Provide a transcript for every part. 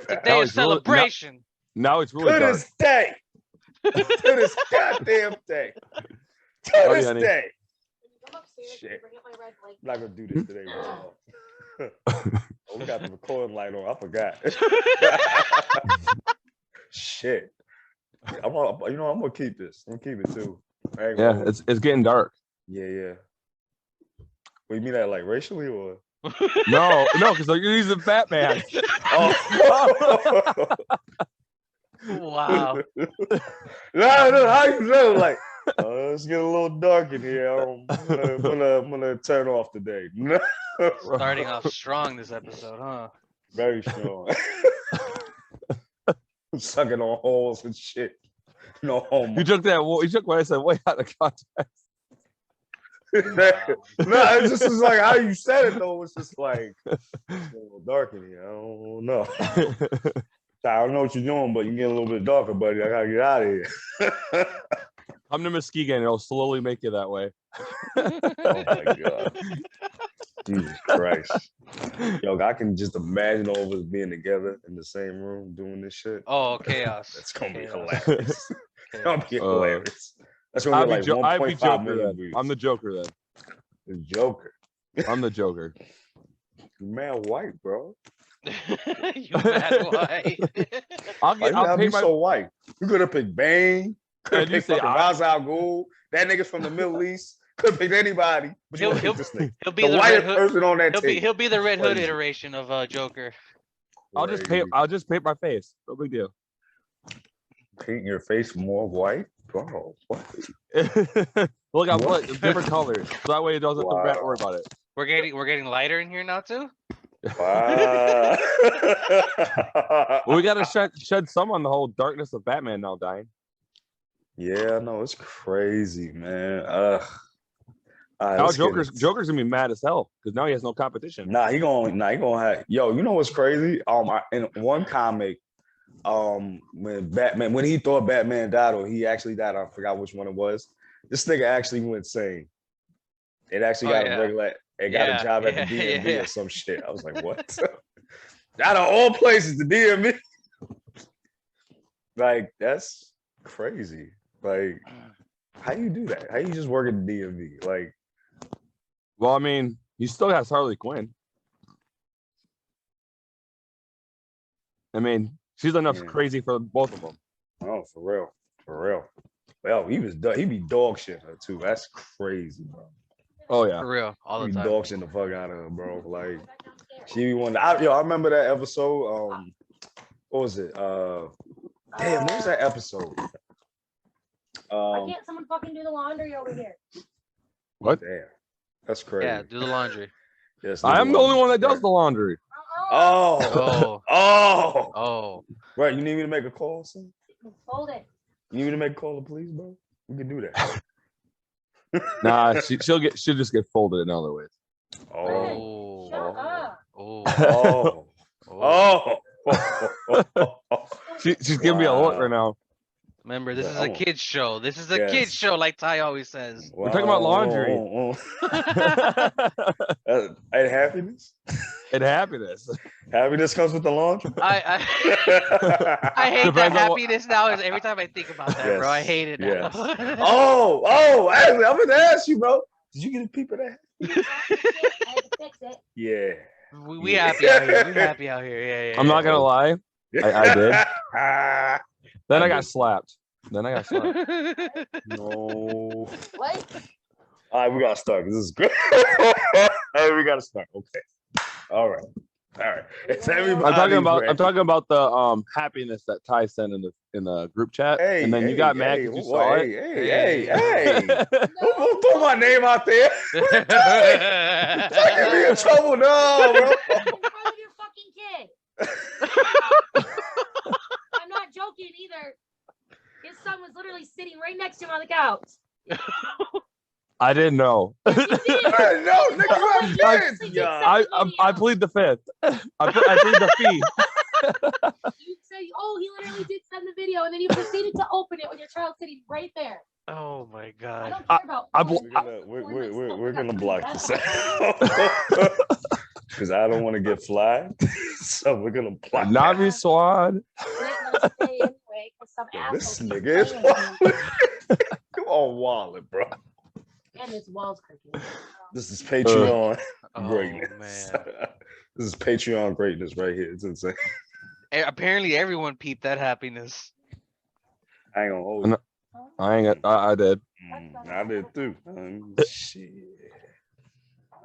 Today is celebration. Now it's really to dark. this day. To this goddamn day. To this day. Shit. I'm not gonna do this today, bro. Oh, we got the recording light on. I forgot. Shit. I'm gonna keep this. I'm gonna keep it too. Yeah, it's getting dark. Yeah. What, you mean that like racially or? No, because you're using Batman. Oh. Wow. No, how you know? Like, it's getting a little dark in here. I'm gonna turn off today. Starting off strong this episode, huh? Very strong. Sucking on holes and shit. No homo. You took what I said way out of context. No, it just is like how you said it though. It's just like it's a little dark in here. I don't know. I don't know what you're doing, but you're getting a little bit darker, buddy. I gotta get out of here. Come to Muskegon, it'll slowly make you that way. Oh my god. Jesus Christ. Yo, I can just imagine all of us being together in the same room doing this shit. Oh, chaos. That's gonna be hilarious. It's gonna be hilarious. That's gonna be like 1.5 million views. I'm the Joker then. The Joker. I'm the Joker. You man white, bro. You mad white. I'll be so white. You could have picked Bane. Could have picked Ra's al Ghul. That nigga from the Middle East. Could have picked anybody. But he'll be the whitest person on that team. He'll be the Red Hood iteration of Joker. I'll just paint my face. No big deal. Paint your face more white? Bro, what? Look, I put different colors. So that way it doesn't have to worry about it. We're getting lighter in here now too? Wow. Well, we gotta shed some on the whole darkness of Batman now dying. Yeah, no, it's crazy, man. Now Joker's gonna be mad as hell because now he has no competition. He gonna have. Yo, you know what's crazy? In one comic, when he thought Batman died or he actually died, I forgot which one it was. This nigga actually went insane. It actually got a regular. It got a job at the DMV or some shit. I was like, what? Out of all places, the DMV. Like, that's crazy. Like, how you do that? How you just work at the DMV? Like, well, I mean, he still has Harley Quinn. I mean, she's enough crazy for both of them. Oh, for real. Well, he be dog shit her too. That's crazy, bro. Oh yeah, for real, all the time. Dog shit the fuck out of her, bro. Like, she be one. I remember that episode. What was it? Damn, what was that episode? Why can't someone fucking do the laundry over here? What? Damn, that's crazy. Yeah, do the laundry. Yes, I am the only one that does the laundry. Oh. Right, you need me to make a call, son? Hold it. You need me to make a call, please, bro? We can do that. Nah, she'll just get folded in other ways. Oh. Shut up. She's giving me a look right now. Remember, this is a kid's show. This is a kid's show, like Ty always says. We're talking about laundry. And happiness. And happiness. Happiness comes with the laundry. I hate that happiness now. Is every time I think about that, bro. I hate it now. Actually, I'm gonna ask you, bro. Did you get a peep of that? I had to fix it. Yeah. We happy out here. We happy out here. Yeah. I'm not gonna lie. I did. Then I got slapped. No. What? All right, we gotta start. This is good. Hey, we gotta start. Okay. All right. It's everybody. I'm talking about the happiness that Ty sent in the group chat, and then you got mad because you saw it. Hey! Don't throw my name out there. Get me in trouble, no, bro. In front of your fucking kid. I'm not joking either. His son was literally sitting right next to him on the couch. I didn't know. Yes, you did. No, nigga, you have kids. I plead the fifth. I plead the fee. You say, he literally did send the video, and then you proceeded to open it with your child sitting right there. Oh my god. I don't care about. We're gonna block this out. because I don't want to get flagged. So we're gonna block Navi Swan. This nigga is wallet. Come on, wallet, bro. And this wall's creaking. This is Patreon greatness. Man. This is Patreon greatness right here. It's insane. Apparently, everyone peeped that happiness. I ain't gonna hold you. I did. I did too. Shit.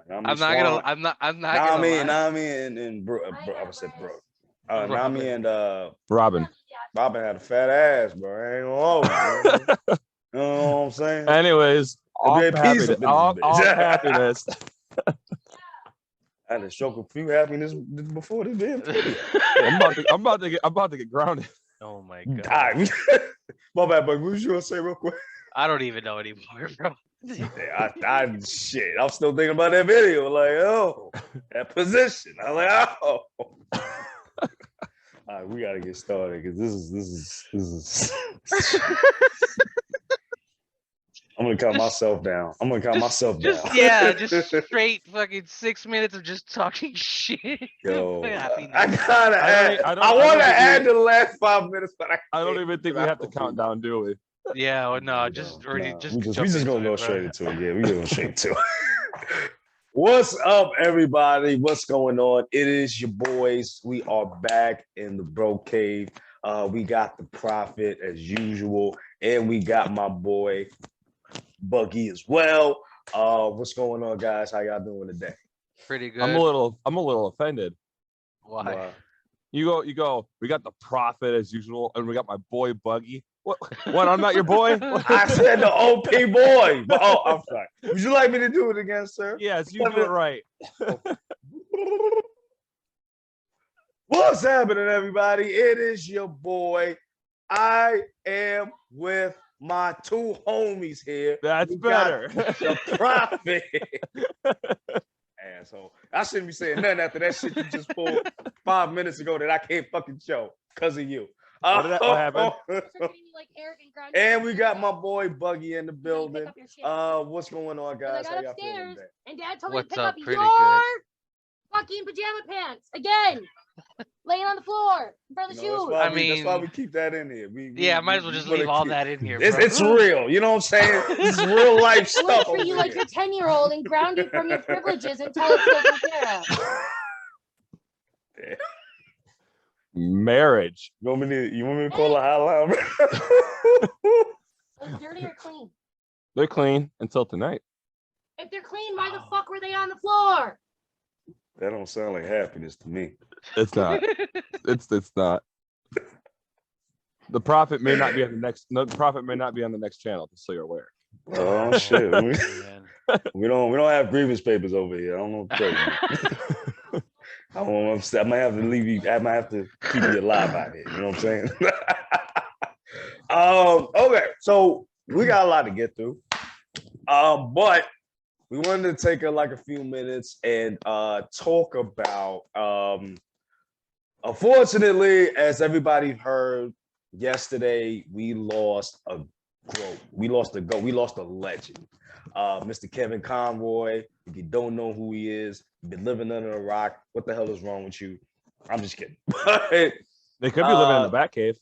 Nami and bro. I said bro. Nami and Robin. Robin had a fat ass, bro. I ain't gonna hold you. You know what I'm saying? Anyways, all happiness. I had to stroke a few happiness before this damn video. I'm about to get grounded. Oh my god. My bad, but what was you gonna say real quick? I don't even know anymore, bro. Shit. I'm still thinking about that video. Like, oh, that position. I'm like, oh. All right, we gotta get started because this is. I'm gonna calm myself down. Just straight fucking 6 minutes of just talking shit. Yo, I want to add the last 5 minutes, but I don't even think we have to count down, do we? Yeah, well, no, we just gonna go straight into it. Yeah, we go straight to it. What's up, everybody? What's going on? It is your boys. We are back in the bro cave. We got the prophet as usual, and we got my boy Buggy as well. What's going on, guys? How y'all doing today? Pretty good. I'm a little offended. Why? You go. We got the prophet as usual, and we got my boy Buggy. What? I'm not your boy? I said the OP boy. But, I'm sorry. Would you like me to do it again, sir? Yes, you do it right. What's happening, everybody? It is your boy. I am with my two homies here. That's better. The prophet. Asshole. I shouldn't be saying nothing after that shit you just pulled 5 minutes ago that I can't fucking show because of you. What happened? And we got my boy Buggy in the building. What's going on, guys? I got upstairs, and Dad told me to pick up your fucking pajama pants again, laying on the floor in front of the shoes. That's why we keep that in here. Might as well just leave all that in here. It's real. You know what I'm saying? It's real life stuff. I treat you like your 10-year-old and ground you from your privileges until it's taken care of. Yeah. Marriage. You want me to call a hotline? Are they dirty or clean? They're clean until tonight. If they're clean, why the fuck were they on the floor? That don't sound like happiness to me. It's not. it's not. The prophet may not be on the next. No, the prophet may not be on the next channel. Just so you're aware. Oh shit! We don't have grievance papers over here. I don't know what to tell you. I might have to leave you. I might have to keep you alive out here. You know what I'm saying? Okay, so we got a lot to get through. But we wanted to take a few minutes and talk about. Unfortunately, as everybody heard yesterday, we lost a GOAT. We lost a GOAT. We lost a legend. Mr. Kevin Conroy. If you don't know who he is, you've been living under a rock. What the hell is wrong with you? I'm just kidding. They could be living in the bat cave.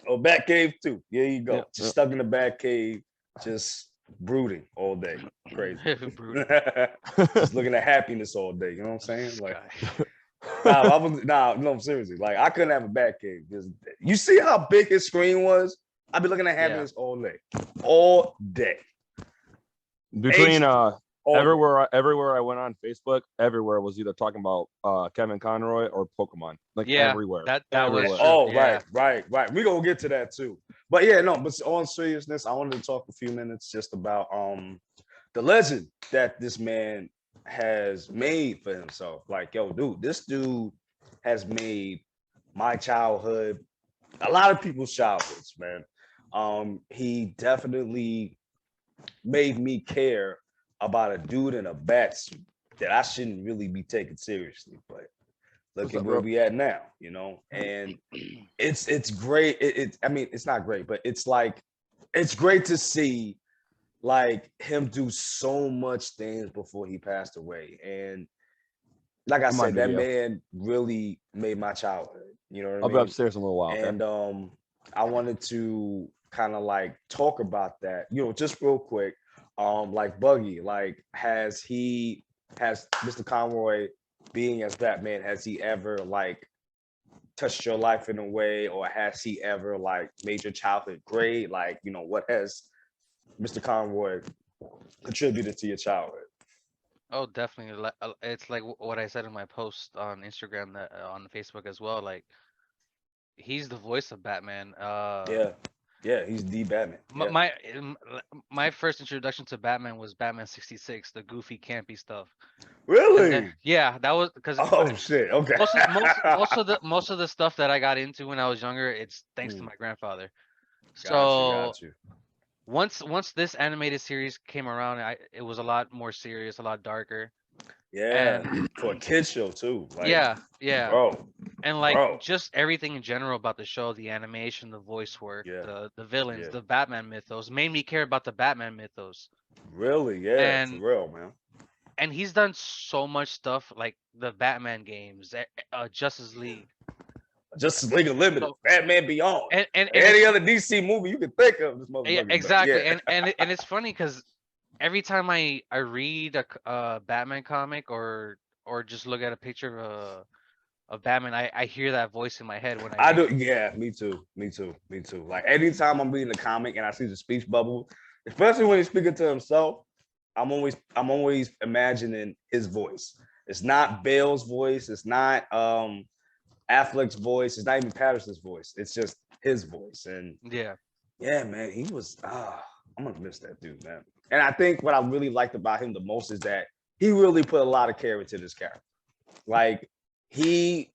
Oh, bat cave too. There you go. Just stuck in the bat cave, just brooding all day. Crazy. Just looking at happiness all day. You know what I'm saying? Like, no, seriously. Like, I couldn't have a bat cave because you see how big his screen was. I'd be looking at happiness all day. Between everywhere I went on Facebook, everywhere was either talking about Kevin Conroy or Pokemon. Everywhere. That everywhere. was right. We're gonna get to that too. But yeah, no, but on seriousness, I wanted to talk a few minutes just about the legend that this man has made for himself. Like, yo, dude, this dude has made my childhood, a lot of people's childhoods, man. He definitely made me care about a dude in a bat suit that I shouldn't really be taken seriously, but look at where we at now, you know. And it's great. I mean, it's not great, but it's great to see like him do so much things before he passed away. And like I said, that man really made my childhood. You know what I mean? I'll be upstairs in a little while. And I wanted to kind of like talk about that, you know, just real quick. Like Buggy, like has Mr. Conroy being as Batman, has he ever like touched your life in a way, or has he ever like made your childhood great? Like, you know, what has Mr. Conroy contributed to your childhood? Oh, definitely. It's like what I said in my post on Instagram, that on Facebook as well. Like, he's the voice of Batman. Yeah, he's the Batman. My first introduction to Batman was Batman 66, the goofy, campy stuff. Really? Yeah, that was because. Oh shit! Okay. Most of the stuff that I got into when I was younger, it's thanks to my grandfather. Got you. Once this animated series came around, it was a lot more serious, a lot darker. Yeah, and for a kid show too. Like, yeah, bro. And like just everything in general about the show, the animation, the voice work, the villains, the Batman mythos made me care about the Batman mythos. Really? Yeah, and, for real, man. And he's done so much stuff, like the Batman games, Justice League Unlimited, Batman Beyond, and any other DC movie you can think of. This motherfucker. Yeah, exactly. And it's funny because every time I read a Batman comic or just look at a picture of Batman, I hear that voice in my head when I do. Yeah, me too. Like anytime I'm reading a comic and I see the speech bubble, especially when he's speaking to himself, I'm always imagining his voice. It's not Bale's voice. It's not Affleck's voice. It's not even Patterson's voice. It's just his voice. And yeah, man, he was. I'm gonna miss that dude, man. And I think what I really liked about him the most is that he really put a lot of care into this character. Like he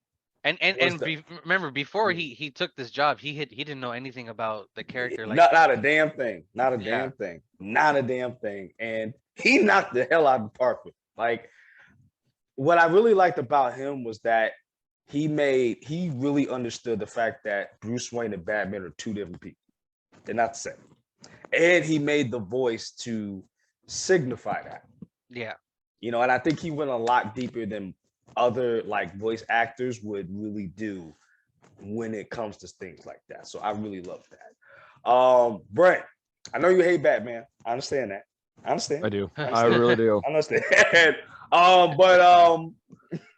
remember before he took this job, he didn't know anything about the character. Like not a damn thing. Not a damn thing. And he knocked the hell out of the park with. Like what I really liked about him was that he really understood the fact that Bruce Wayne and Batman are two different people. They're not the same. And he made the voice to signify that. Yeah. You know, and I think he went a lot deeper than other like voice actors would really do when it comes to things like that. So I really love that. Brent, I know you hate Batman. I understand that. I do. I really do. I understand.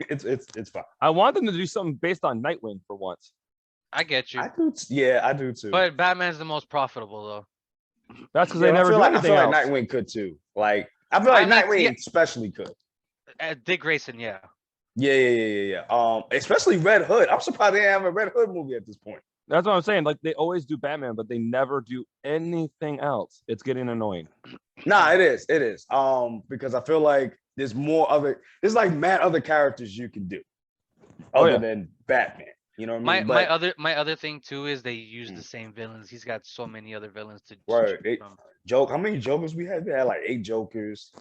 It's fine. I want them to do something based on Nightwing for once. I get you. I do too. But Batman's the most profitable though. That's because they never do anything else. Like Nightwing could too. Like I feel like Nightwing especially could. Dick Grayson, yeah. Especially Red Hood. I'm surprised they didn't have a Red Hood movie at this point. That's what I'm saying. Like they always do Batman, but they never do anything else. It's getting annoying. Nah, it is. Because I feel like there's like mad other characters you can do other than Batman. You know what I mean? My other thing too is they use the same villains. He's got so many other villains to choose from. How many Jokers we had? We had like 8 Jokers.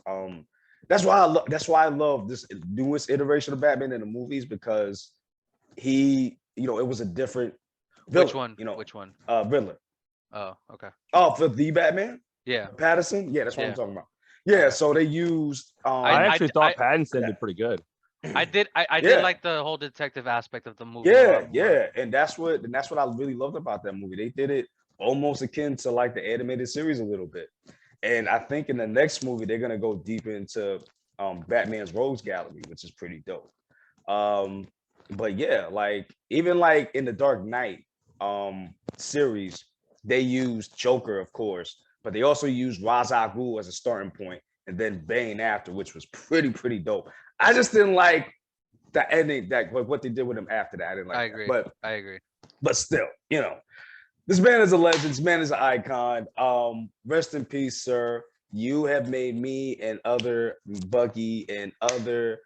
That's why I love this newest iteration of Batman in the movies, because it was a different villain. Which one? Which one? Riddler. Oh, okay. Oh, for the Batman? Yeah. Patterson? Yeah, that's what I'm talking about. Yeah, so they used I actually thought Pattinson did pretty good. I did like the whole detective aspect of the movie. Yeah. And that's what I really loved about that movie. They did it almost akin to like the animated series a little bit. And I think in the next movie, they're going to go deep into Batman's Rogues Gallery, which is pretty dope. But yeah, like even like in the Dark Knight series, they used Joker, of course, but they also used Ra's al Ghul as a starting point and then Bane after, which was pretty dope. I just didn't like the ending, what they did with him after that. I didn't like I agree. That. I agree. But still, this man is a legend. This man is an icon. Rest in peace, sir. You have made me and other Buggy and other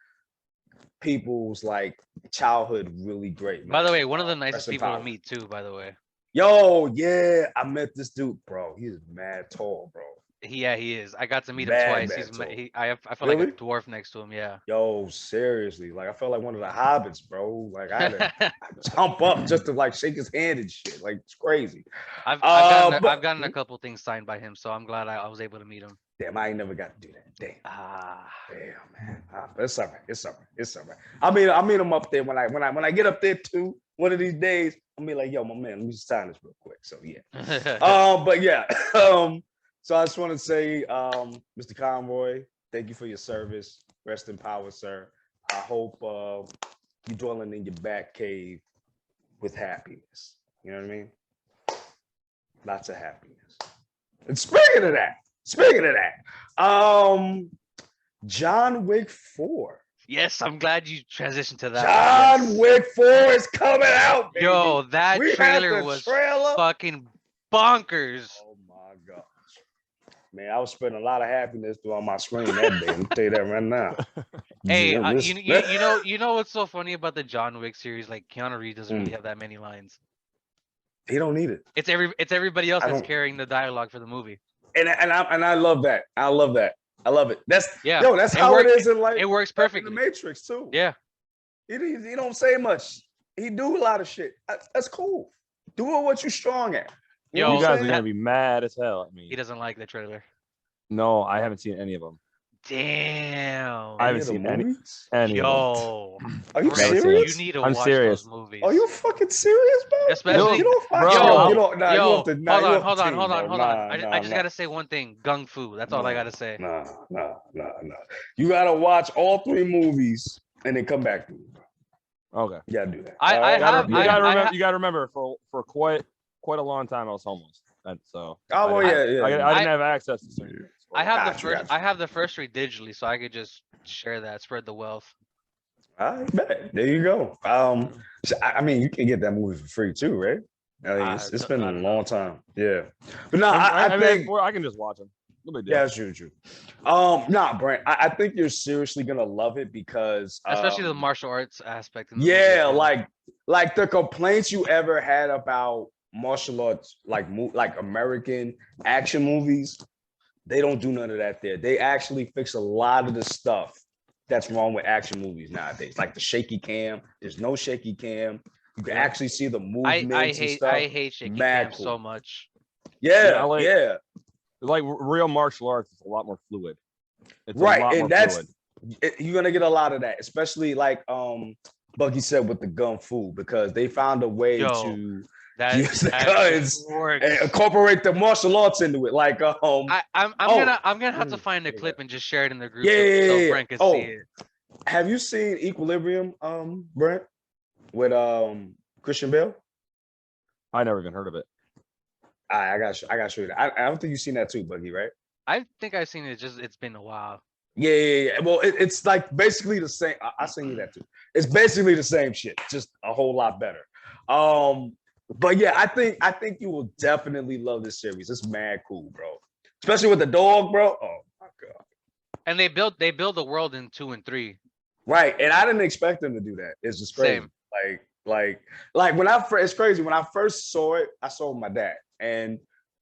people's like childhood really great. Man. By the way, one of the nicest people to meet too, by the way. Yo, yeah, I met this dude, bro. He's mad tall, bro. Yeah, he is. I got to meet him twice. I felt like a dwarf next to him. Yeah. Yo, seriously, like I felt like one of the hobbits, bro. Like I had to jump up just to like shake his hand and shit. Like it's crazy. I've gotten a couple things signed by him, so I'm glad I was able to meet him. Damn, I ain't never got to do that. Damn. Ah. Damn, man. It's all right. It's all right. It's all right. I mean him up there when I get up there too. One of these days, I'll be like, yo, my man, let me just sign this real quick. So yeah. But yeah. So I just want to say, Mr. Conroy, thank you for your service. Rest in power, sir. I hope you're dwelling in your back cave with happiness. You know what I mean? Lots of happiness. And speaking of that, John Wick 4. Yes, I'm glad you transitioned to that. John Wick 4 is coming out, baby. Yo, that trailer was fucking bonkers. Oh my gosh. Man, I was spending a lot of happiness on my screen that day. Let me tell you that right now. Hey, you know what's so funny about the John Wick series? Like Keanu Reeves doesn't really have that many lines. He don't need it. It's everybody else that's carrying the dialogue for the movie. And I love that. I love it. That's how it is in life. It works perfectly. In the Matrix too. Yeah. He don't say much. He do a lot of shit. That's cool. Do what you're strong at. You guys are gonna be mad as hell at me. He doesn't like the trailer. No, I haven't seen any of them. Damn. I haven't seen any. Yo. Are you serious? You need to watch those movies. Are you fucking serious, bro? Especially, hold on. I just gotta say one thing. Gung Fu. That's all I gotta say. Nah. You gotta watch all 3 movies and then come back to me. Okay. You gotta do that. You gotta remember for quite a long time I was homeless. And so I didn't have access to certain things. I have the first 3 digitally, so I could just share that, spread the wealth. I bet. There you go. I mean, you can get that movie for free too, right? I mean, it's been a long time. Yeah, but no, I think I can just watch them. Yeah, that's true. Nah, Brent, I think you're seriously gonna love it because especially the martial arts aspect. Like the complaints you ever had about martial arts, like American action movies. They don't do none of that there. They actually fix a lot of the stuff that's wrong with action movies nowadays. Like the shaky cam. There's no shaky cam. You can actually see the movements I hate shaky cam so much. Yeah. Like real martial arts is a lot more fluid. It's right, and you're gonna get a lot of that, especially like Bucky said with the Gung Fu, because they found a way to use the guns and incorporate the martial arts into it. Like I'm gonna have to find a clip and just share it in the group so Brent can see it. Have you seen Equilibrium, Brent, with Christian Bale? I never even heard of it. I got to show you that. I don't think you've seen that too, Buggy, right? I think I've seen it. It's been a while. Yeah. Well, it's like basically the same. I seen you that too. It's basically the same shit, just a whole lot better. But yeah, I think you will definitely love this series. It's mad cool, bro. Especially with the dog, bro. Oh my god. And they build the world in 2 and 3. Right, and I didn't expect them to do that. It's just crazy. Same. Like it's crazy. When I first saw it, I saw it with my dad, and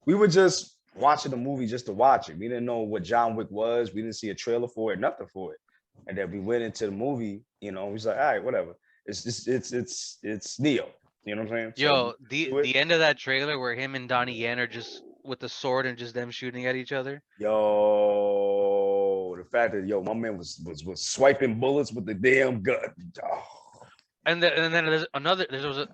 we were just watching the movie just to watch it. We didn't know what John Wick was. We didn't see a trailer for it, nothing for it. And then we went into the movie. You know, we was like, all right, whatever. It's Neo. You know what I'm saying? Yo, the end of that trailer where him and Donnie Yen are just with the sword and just them shooting at each other. Yo, the fact that my man was swiping bullets with the damn gun. Oh. And then there was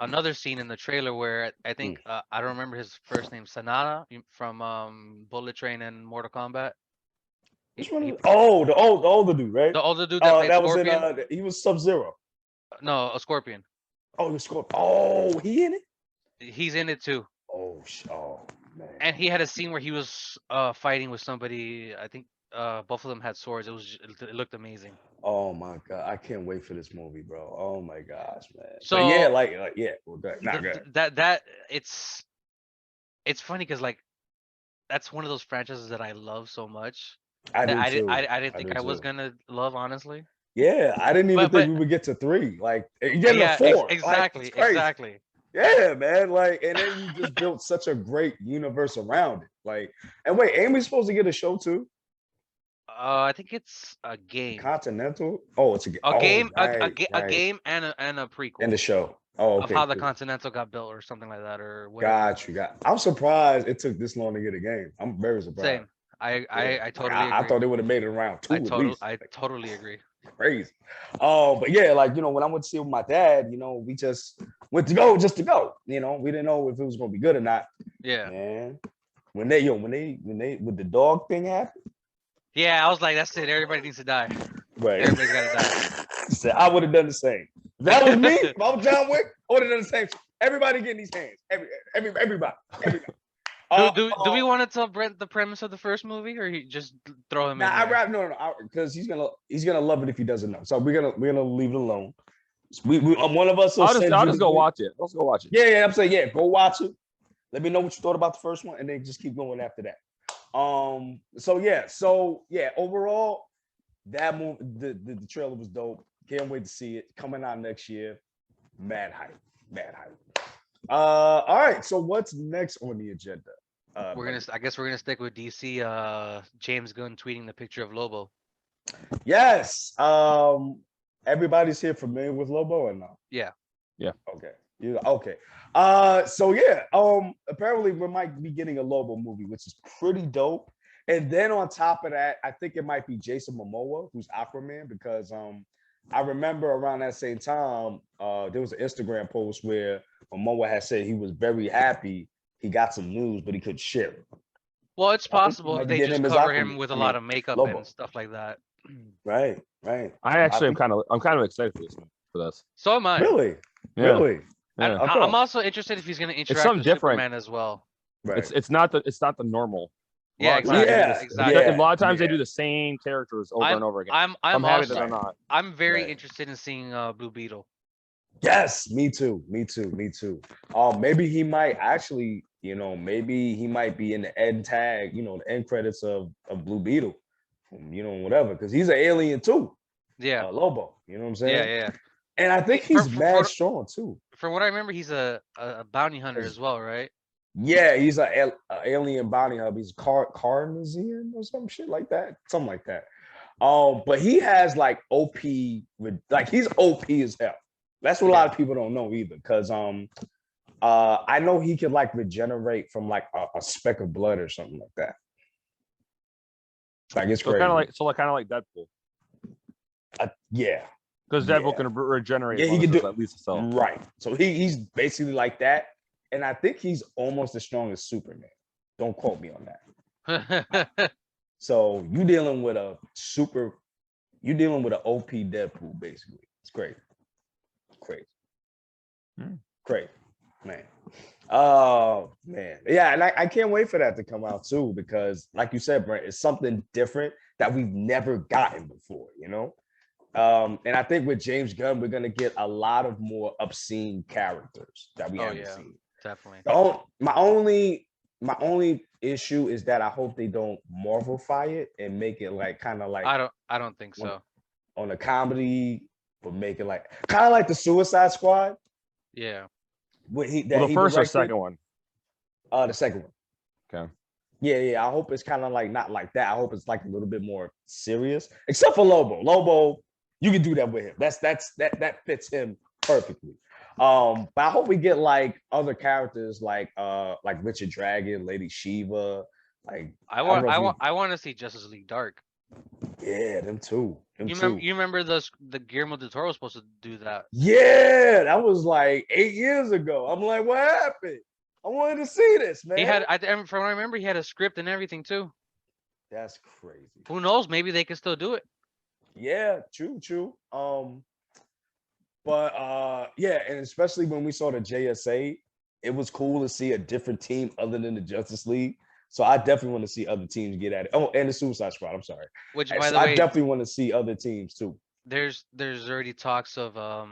another scene in the trailer where I think I don't remember his first name, Sanada from Bullet Train and Mortal Kombat. Which one? The older dude, right? The older dude that played Scorpion. Was he was Sub-Zero. No, a Scorpion. Oh, the Scorpion. Oh, he in it? He's in it too. Oh man. And he had a scene where he was fighting with somebody. I think both of them had swords. It looked amazing. Oh my god, I can't wait for this movie, bro. Oh my gosh, man. So but yeah, well, good. That it's funny because like that's one of those franchises that I love so much. I didn't think I was gonna love, honestly. Yeah, I didn't even think we would get to 3. Like getting to 4. Exactly, exactly. Yeah, man. Like, and then you just built such a great universe around it. Like, and wait, ain't we supposed to get a show too? I think it's a game. Continental. Oh, it's a game. A game, right. A game, and a prequel. And the show. Oh, okay. Of how the Continental got built, or something like that, or whatever. Got you. I'm surprised it took this long to get a game. I'm very surprised. Same. I totally agree. I thought they would have made it around 2 at least. I totally agree. Crazy. But yeah, like, you know, when I went to see it with my dad, you know, we just went to go just to go. You know, we didn't know if it was gonna be good or not. Yeah. Man, when with the dog thing happened. Yeah, I was like, that's it. Everybody needs to die. Right. Everybody's gotta die. He said, I would have done the same. If that was me, if I was John Wick, I would have done the same. Everybody getting these hands. Everybody. Do we want to tell Brent the premise of the first movie, or he just throw him in? No, because he's gonna love it if he doesn't know. So we're gonna leave it alone. We one of us. I'll just go watch it. Let's go watch it. Yeah, I'm saying, yeah, go watch it. Let me know what you thought about the first one, and then just keep going after that. So yeah, overall, that movie, the trailer was dope. Can't wait to see it coming out next year. Mad hype. All right, so what's next on the agenda? I guess we're gonna stick with DC. James Gunn tweeting the picture of Lobo. Yes. Everybody's here familiar with Lobo or no? Yeah. Okay. Okay. So yeah. Apparently we might be getting a Lobo movie, which is pretty dope. And then on top of that, I think it might be Jason Momoa, who's Aquaman, because I remember around that same time, there was an Instagram post where Momoa had said he was very happy he got some news, but he couldn't share it. Well, it's possible if they just cover him with a lot of makeup Lobo. and stuff like that. Right. I actually am kind of excited for this. So am I. Really? Yeah. Really? Yeah. I'm also interested if he's going to interact with different. Superman as well. Right. It's not the normal. Yeah, exactly. A lot of times they do the same characters over and over again. I'm happy that they're not. I'm very interested in seeing Blue Beetle. Yes, me too. Maybe he might actually, maybe he might be in the end tag, the end credits of Blue Beetle, whatever, because he's an alien too. Yeah. Lobo, you know what I'm saying? Yeah. And I think he's mad strong too. From what I remember, he's a bounty hunter as well, right? Yeah, he's an alien bounty hunter. He's Carnazian or some shit like that. Something like that. But he has like OP, like he's OP as hell. That's what a lot of people don't know either. Because I know he could like regenerate from like a speck of blood or something like that. Like it's crazy. Kind of like Deadpool. Yeah. Because Deadpool can regenerate. Yeah, he can do at least a cell. Right. So he's basically like that. And I think he's almost as strong as Superman. Don't quote me on that. So you dealing with an OP Deadpool, basically. It's crazy. Crazy, man. Oh man. Yeah, and I can't wait for that to come out too, because like you said, Brent, it's something different that we've never gotten before, And I think with James Gunn, we're gonna get a lot of more obscene characters that we haven't seen. Definitely. My only issue is that I hope they don't Marvel-fy it and make it like kind of like I don't think so. On a comedy, but make it like kind of like the Suicide Squad. Yeah. The first or second one? The second one. Okay. Yeah. I hope it's kind of like not like that. I hope it's like a little bit more serious. Except for Lobo. Lobo, you can do that with him. That fits him perfectly. But I hope we get like other characters like Richard Dragon, Lady Shiva. Like I want to see Justice League Dark. Yeah, them too. You remember the Guillermo del Toro was supposed to do that? Yeah, that was like 8 years ago. I'm like, what happened? I wanted to see this, man. He had, from what I remember, he had a script and everything too. That's crazy. Who knows? Maybe they can still do it. Yeah, true. But yeah, and especially when we saw the JSA, it was cool to see a different team other than the Justice League. So I definitely want to see other teams get at it. Oh, and the Suicide Squad. I'm sorry. Which, by the way, I definitely want to see other teams too. There's already talks of a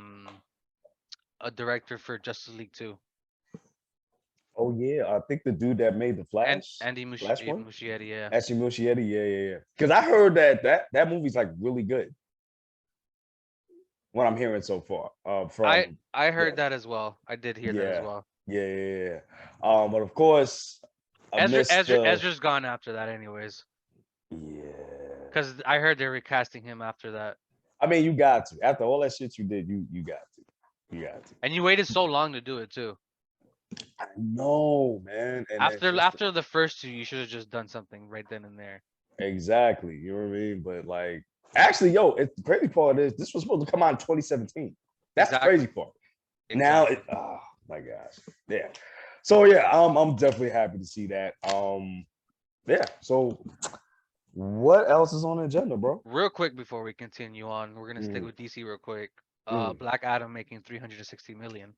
director for Justice League 2. Oh yeah, I think the dude that made the Flash, and Andy Muschietti, yeah. Andy Muschietti, yeah. Because I heard that movie's like really good. What I'm hearing so far, I heard that as well. I did hear that as well. Yeah. But of course, Ezra's gone after that, anyways. Yeah. Because I heard they're recasting him after that. I mean, you got to. After all that shit you did, you got to. You got to. And you waited so long to do it too. I know, man. And after the first two, you should have just done something right then and there. exactly, you know what I mean? But like, actually, yo, the crazy part is this was supposed to come out in 2017. That's the crazy part. Now, oh my gosh, yeah. So yeah, I'm definitely happy to see that. Yeah. So, what else is on the agenda, bro? Real quick before we continue on, we're gonna stick with DC real quick. Black Adam making 360 million.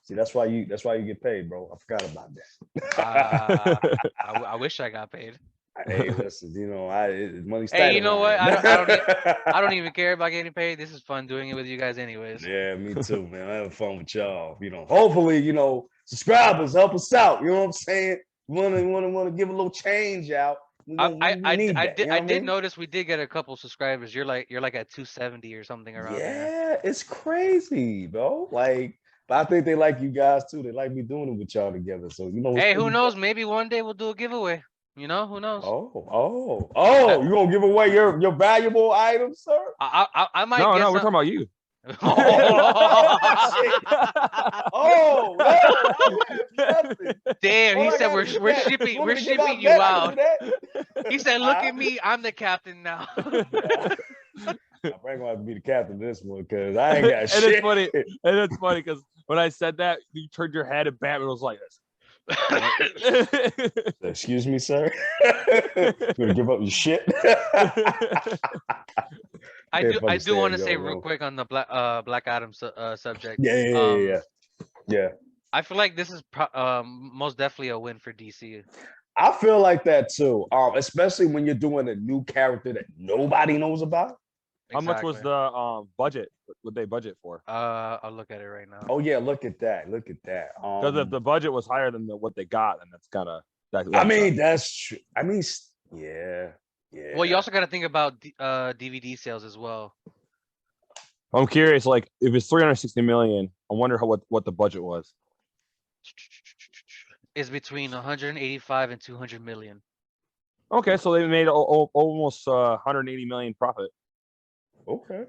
See, that's why you get paid, bro. I forgot about that. I wish I got paid. Hey, listen, you know, money's tight. Hey, you know what? I don't even care about getting paid. This is fun doing it with you guys, anyways. Yeah, me too, man. I have fun with y'all. You know, hopefully, you know, subscribers help us out. You know what I'm saying? Want to give a little change out. I did notice we did get a couple subscribers. You're like at 270 or something around there. Yeah, it's crazy, bro. Like, but I think they like you guys too. They like me doing it with y'all together. So you know. Hey, who knows? Maybe one day we'll do a giveaway. You know, who knows? Oh! You gonna give away your valuable items, sir? I might. No, we're talking about you. Damn, he said we're shipping you out. He said, look at me, I'm the captain now. I'm probably gonna have to be the captain of this one because I ain't got shit. It's funny because when I said that, you turned your head and Batman was like this. Excuse me, sir. You gonna give up your shit? I do want to say real quick on the Black Adam subject. Yeah. I feel like this is most definitely a win for DC. I feel like that too. Especially when you're doing a new character that nobody knows about. How much was the budget? What they budget for? I'll look at it right now. Oh yeah, look at that. Because if the budget was higher than what they got, then that's kind of. I mean, that's true. I mean, yeah. Well, you also got to think about DVD sales as well. I'm curious, like if it's 360 million, I wonder what the budget was. It's between 185 and 200 million. Okay, so they made almost 180 million profit. Okay.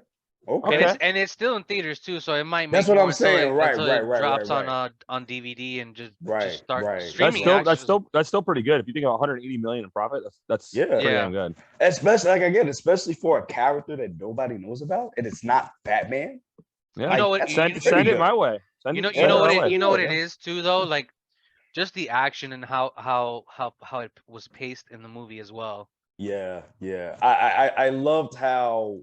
And it's still in theaters too, so it might make. That's what I'm saying. Right. Drops on DVD and just start streaming. That's still pretty good. If you think about 180 million in profit, that's pretty damn good. Especially for a character that nobody knows about, and it's not Batman. Yeah, you know what? Send it my way. You know what it is too, though. Like just the action and how it was paced in the movie as well. Yeah. I loved how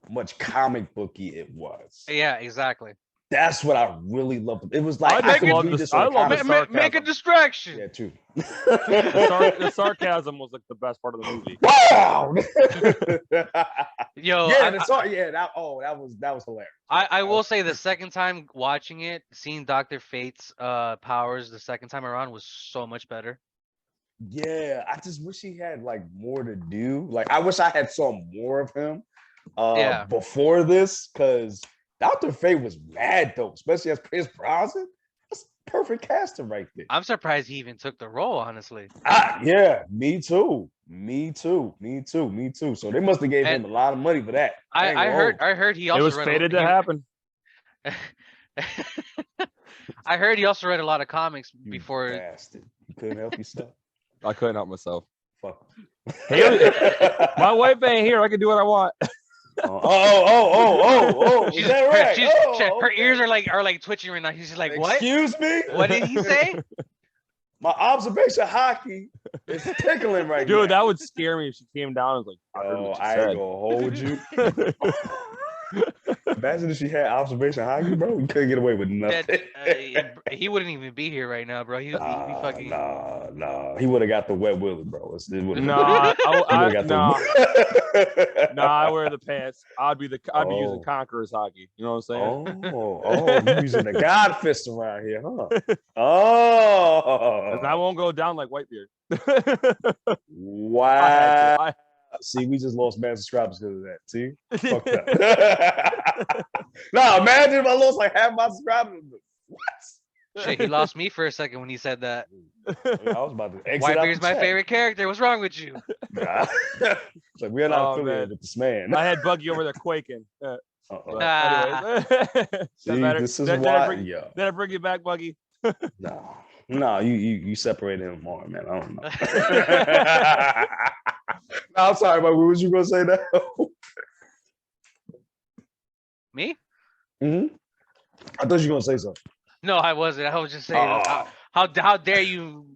much comic booky it was. Yeah, exactly. That's what I really loved. It was like make a distraction. Yeah, too. The sarcasm was like the best part of the movie. Wow. Yo, that was hilarious. I will say the second time watching it, seeing Dr. Fate's powers the second time around was so much better. Yeah, I just wish he had like more to do. Like I wish I had saw more of him before this, because Dr. Fate was mad though, especially as Pierce Brosnan. That's perfect casting right there. I'm surprised he even took the role, honestly. Yeah, me too. So they must have gave him a lot of money for that. I heard he also. It was fated to happen. I heard he also read a lot of comics before. Bastard. You couldn't help yourself. I couldn't help myself. Fuck. My wife ain't here. I can do what I want. Is that right? Her ears are like twitching right now. She's just like, what? Excuse me? What did he say? My observation hockey is tickling right now. Dude, that would scare me if she came down and was like, I ain't gonna hold you. Imagine if she had observation hockey, bro. You couldn't get away with nothing. He wouldn't even be here right now, bro. He'd be fucking. Nah. He would have got the wet willy, bro. I wear the pants. I'd be using Conqueror's hockey. You know what I'm saying? You using the God fist around here, huh? And I won't go down like Whitebeard. Wow. See, we just lost mad subscribers because of that. See? Fuck that. No, imagine if I lost like half my subscribers. What? Shit, he lost me for a second when he said that. I was about to exit. Whitebeard's my favorite character. What's wrong with you? Nah. It's like we're not affiliated with this man. I had Buggy over there quaking. Anyways, see, this is why. Yeah. Did I bring you back, Buggy? No, you separated them more, man. I don't know. No, I'm sorry, but what was you gonna say now? Me? I thought you were gonna say something. No, I wasn't. I was just saying, how dare you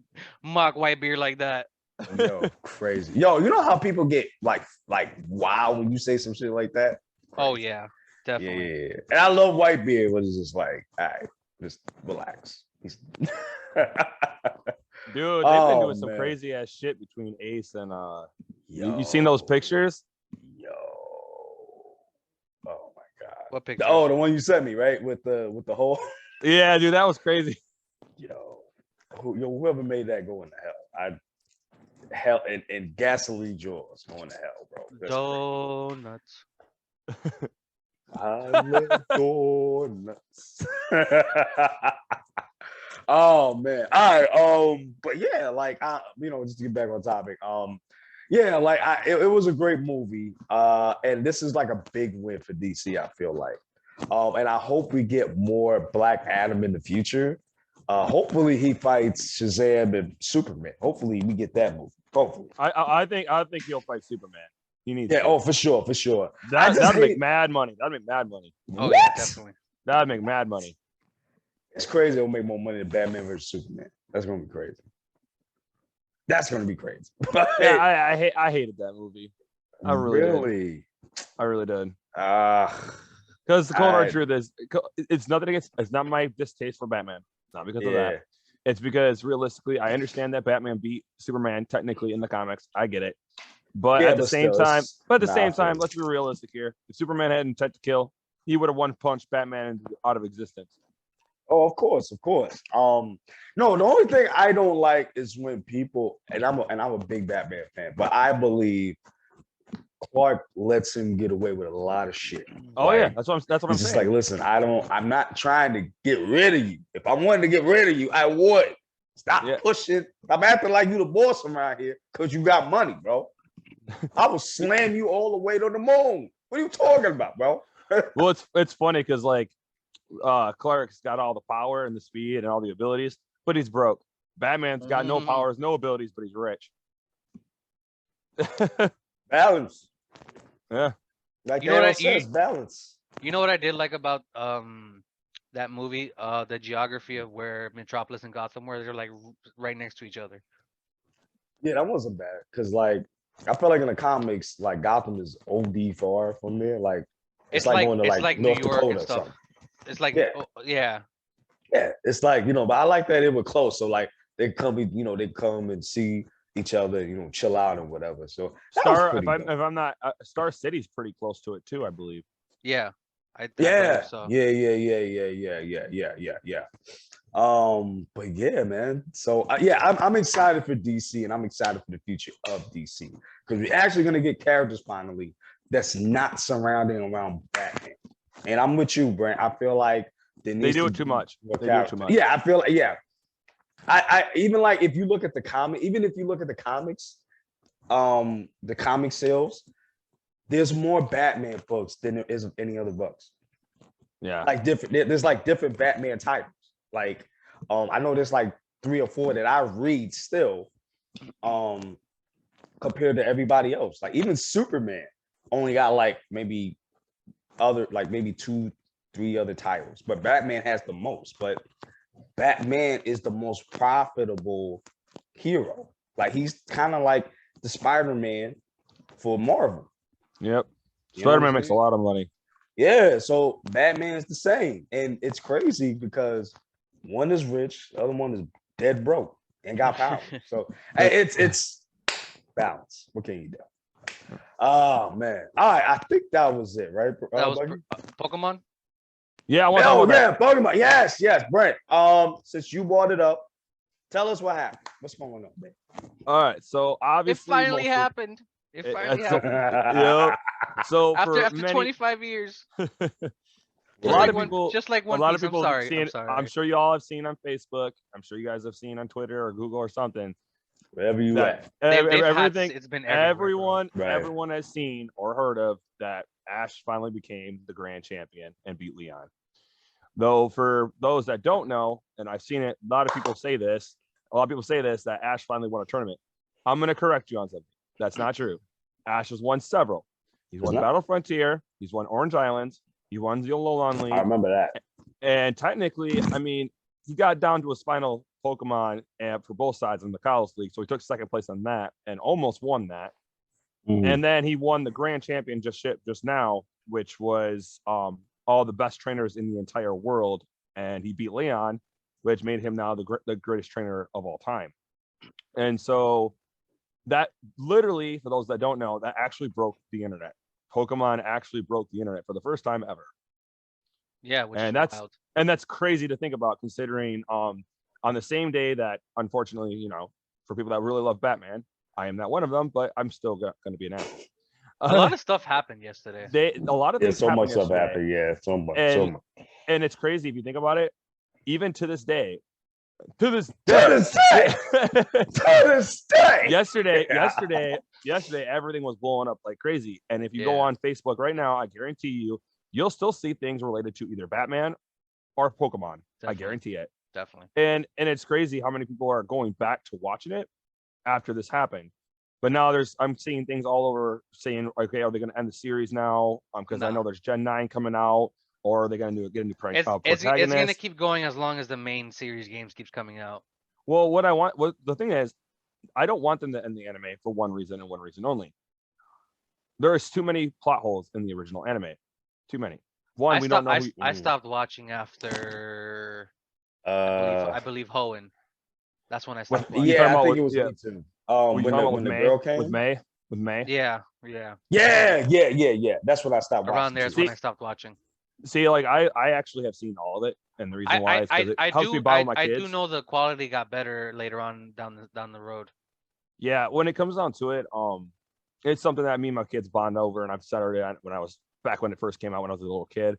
mock Whitebeard like that? Yo, crazy. Yo, you know how people get like wow when you say some shit like that? Crazy. Oh yeah, definitely. Yeah, and I love Whitebeard, but it's just like, all right, just relax. Dude, they've been doing some crazy ass shit between Ace and you seen those pictures? Yo. Oh my god. What picture? Oh, the one you sent me, right? With the whole Yeah, dude, that was crazy. Yo, whoever made that go into hell. Hell and gasoline jaws going to hell, bro. That's donuts. I love donuts. Oh man. All right. But yeah, like just to get back on topic. Yeah, like it was a great movie. And this is like a big win for DC, I feel like. And I hope we get more Black Adam in the future. Hopefully he fights Shazam and Superman. Hopefully we get that movie. Hopefully. I think he'll fight Superman. He needs to. Oh, for sure. That'd make mad money. That'd make mad money. Oh, what? Yeah, definitely. That'd make mad money. It's crazy. It'll make more money than Batman versus Superman. That's gonna be crazy. That's gonna be crazy. Yeah, I hated that movie. I really did. Because the cold hard truth is, it's nothing against. It's not my distaste for Batman. Not because of that. It's because realistically, I understand that Batman beat Superman technically in the comics. I get it. But at the same time, let's be realistic here. If Superman had intent to kill, he would have one punched Batman out of existence. Oh, of course. No, the only thing I don't like is when people, and I'm a big Batman fan, but I believe Clark lets him get away with a lot of shit. Oh, like, yeah, that's what I'm saying. Just like, listen, I'm not trying to get rid of you. If I wanted to get rid of you, I would. Stop pushing. I'm acting like you the boss around here because you got money, bro. I will slam you all the way to the moon. What are you talking about, bro? Well, it's funny because like Clark's got all the power and the speed and all the abilities, but he's broke. Batman's got no powers, no abilities, but he's rich. Balance. Yeah. Like what says, balance. You know what I did like about that movie, the geography of where Metropolis and Gotham were, they're like right next to each other. Yeah, that wasn't bad. Cause like I feel like in the comics, like Gotham is OD far from there. Like it's like going to like North Dakota or something. It's like yeah, it's like, but I like that it was close. So like they come and see each other, chill out and whatever. So Star, if I'm not, Star City's pretty close to it too, I believe. Yeah, I believe so. Yeah. But yeah, man. So I'm excited for DC, and I'm excited for the future of DC because we're actually gonna get characters finally that's not surrounding around Batman. And I'm with you, Brent. I feel like they do it too much. Yeah, I feel like I even like if you look at the comics, the comic sales, there's more Batman books than there is of any other books. Yeah, like there's like different Batman titles. Like I know there's like 3 or 4 that I read still, compared to everybody else. Like even Superman only got like maybe 2, 3 other titles, but Batman has the most. But Batman is the most profitable hero. Like he's kind of like the Spider-Man for Marvel. Yep. Spider-Man makes a lot of money. Yeah, so Batman is the same. And it's crazy because one is rich, the other one is dead broke and got power. So it's balance. What can you do? Oh man. All right, I think that was it, right? That was Pokemon? Yeah, I want to that. Pokemon. Yes, Brent. Since you brought it up, tell us what happened. What's going on, man? All right, so obviously it finally happened. Yep. So after 25 years. A lot of people, I'm sure you all have seen on Facebook. I'm sure you guys have seen on Twitter or Google or something. Wherever you at. Everything. It's been everyone has seen or heard of that Ash finally became the grand champion and beat Leon. Though for those that don't know, and I've seen it, a lot of people say this, that Ash finally won a tournament. I'm going to correct you on something. That's not true. Ash has won several. He's won Battle Frontier. He's won Orange Islands. He won the Alolan League. I remember that. And technically, I mean, he got down to a spinal Pokemon for both sides in the College League. So he took second place on that and almost won that. And then he won the Grand Championship just now, which was all the best trainers in the entire world. And he beat Leon, which made him now the greatest trainer of all time. And so that literally, for those that don't know, that actually broke the internet. Pokemon actually broke the internet for the first time ever. Yeah, which and is that's wild. And that's crazy to think about, considering on the same day that, unfortunately, you know, for people that really love Batman, I am not one of them, but I'm still going to be an asshole. A lot of stuff happened yesterday. A lot of things. So much yesterday. stuff happened. Yeah, so much. And it's crazy if you think about it. Even to this day. Yesterday, everything was blowing up like crazy. And if you go on Facebook right now, I guarantee you'll still see things related to either Batman or Pokemon. Definitely. I guarantee it. Definitely. And it's crazy how many people are going back to watching it after this happened. But now I'm seeing things all over saying, okay, are they going to end the series now? Because I know there's Gen 9 coming out, or are they going to get a new protagonist? It's going to keep going as long as the main series games keeps coming out. Well, the thing is, I don't want them to end the anime for one reason and one reason only. There's too many plot holes in the original anime. Too many. One, don't know. I stopped watching after I believe Hoenn. That's when I stopped watching. Yeah, I think it was me too. When the girl came? With May? Yeah. That's when I stopped watching. Around there is when I stopped watching. See, like I actually have seen all of it, and the reason why is because it helps me bottle my kids. I do know the quality got better later on down the road. Yeah, when it comes down to it, it's something that me and my kids bond over, and I've said already when I was back when it first came out when I was a little kid,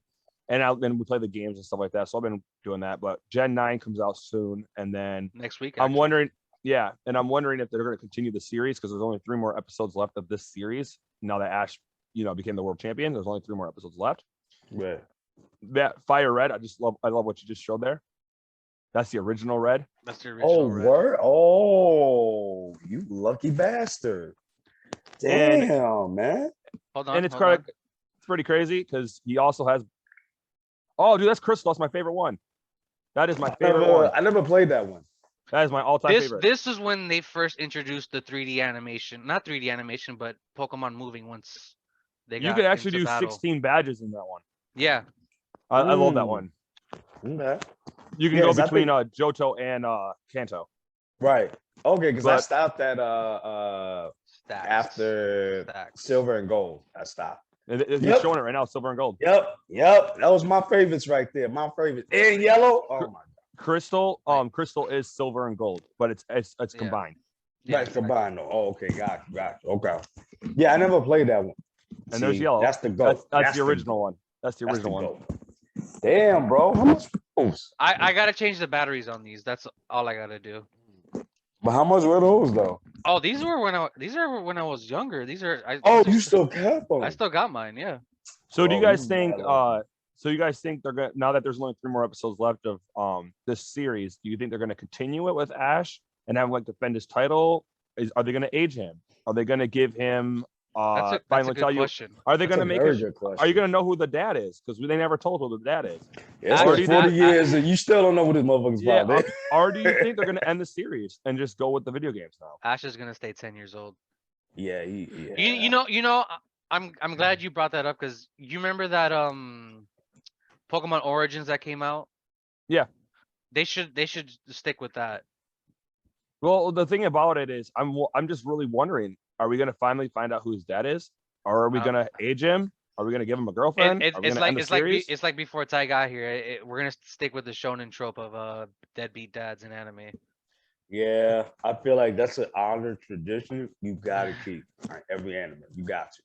and then we play the games and stuff like that. So I've been doing that. But Gen 9 comes out soon, and then next week. I'm wondering if they're going to continue the series, because there's only 3 more episodes left of this series. Now that Ash, became the world champion, there's only 3 more episodes left. Yeah. That Fire Red, I love what you just showed there. That's the original Red. That's the original Red. Word? Oh, you lucky bastard. Damn, man. Hold on. And it's pretty crazy, because he also has. Oh, dude, that's Crystal. That's my favorite one. That is my favorite one. I never played that one. That is my all-time favorite. This is when they first introduced the 3D animation. Not 3D animation, but Pokemon moving once they got. You could actually do battle. 16 badges in that one. Yeah. I love that one. Okay. You can go between Johto and Kanto. Right. Okay, because I stopped at after Silver and Gold. I stopped. He's showing it right now, Silver and Gold. Yep. That was my favorites right there. My favorite. And Yellow. Oh my God. Crystal is Silver and Gold, but it's combined. Yeah, it's combined though. Oh, okay, got you. Okay. Yeah, I never played that one. And there's Yellow. That's the GOAT. That's the original one. That's the original one. Damn, bro. How much? I gotta change the batteries on these. That's all I gotta do. But how much were those though? Oh, these are when I was younger. These are. You still have them? I still got mine. Yeah. So do you guys think? So you guys think they're gonna, now that there's only 3 more episodes left of this series? Do you think they're gonna continue it with Ash and have him defend his title? Are they gonna age him? Are they gonna give him? That's a good question. Are they gonna make it? Are you gonna know who the dad is? Because they never told who the dad is. Yeah, it's 40 years and you still don't know who this motherfucker's about. Or do you think they're gonna end the series and just go with the video games now? Ash is gonna stay 10 years old. Yeah. You know. I'm glad you brought that up, because you remember that Pokemon Origins that came out. Yeah. They should stick with that. Well, the thing about it is, I'm just really wondering: are we gonna finally find out who his dad is, or are we gonna age him? Are we gonna give him a girlfriend? It's like before Ty got here. We're gonna stick with the shonen trope of deadbeat dads in anime. Yeah, I feel like that's an honor tradition you gotta keep. Right, every anime, you got to.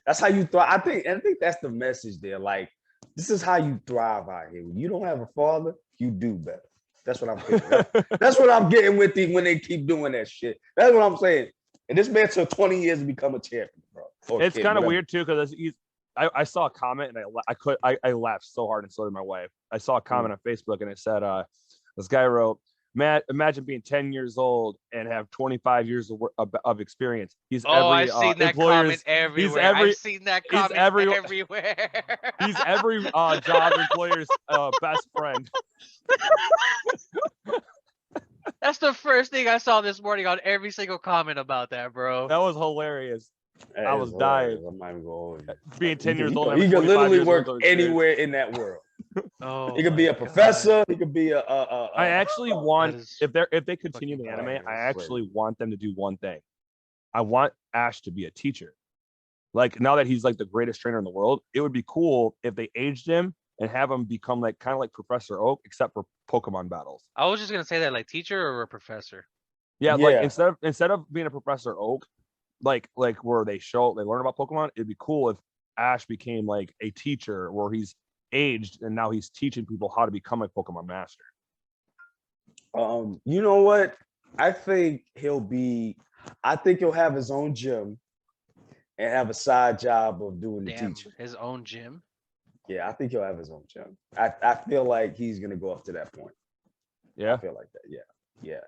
That's how you thrive. I think that's the message there. Like, this is how you thrive out here. When you don't have a father, you do better. That's what I'm getting. That's what I'm getting with these when they keep doing that shit. That's what I'm saying. And this man took 20 years to become a champion, bro. It's kind of weird too, because I saw a comment and I laughed so hard and so did my wife. I saw a comment on Facebook and it said, this guy wrote, Matt, imagine being 10 years old and have 25 years of experience. I've seen that comment everywhere. I've seen that comment everywhere. He's every job employer's best friend. That's the first thing I saw this morning on every single comment about that, bro. That was hilarious. That I was dying. I'm not even going. Being 10 years old, he could literally work anywhere in that world. Oh, he could be a professor. He could be a. I actually want if they continue the anime, I actually want them to do one thing. I want Ash to be a teacher. Like now that he's like the greatest trainer in the world, it would be cool if they aged him and have him become like kind of like Professor Oak, except for Pokemon battles. I was just gonna say that, like teacher or a professor. Yeah, like instead of being a Professor Oak, like where they learn about Pokemon, it'd be cool if Ash became like a teacher where he's aged and now he's teaching people how to become a Pokemon master. You know what? I think he'll have his own gym and have a side job of doing the teaching. His own gym? Yeah, I think he'll have his own gym. I feel like he's gonna go up to that point. Yeah, I feel like that. Yeah.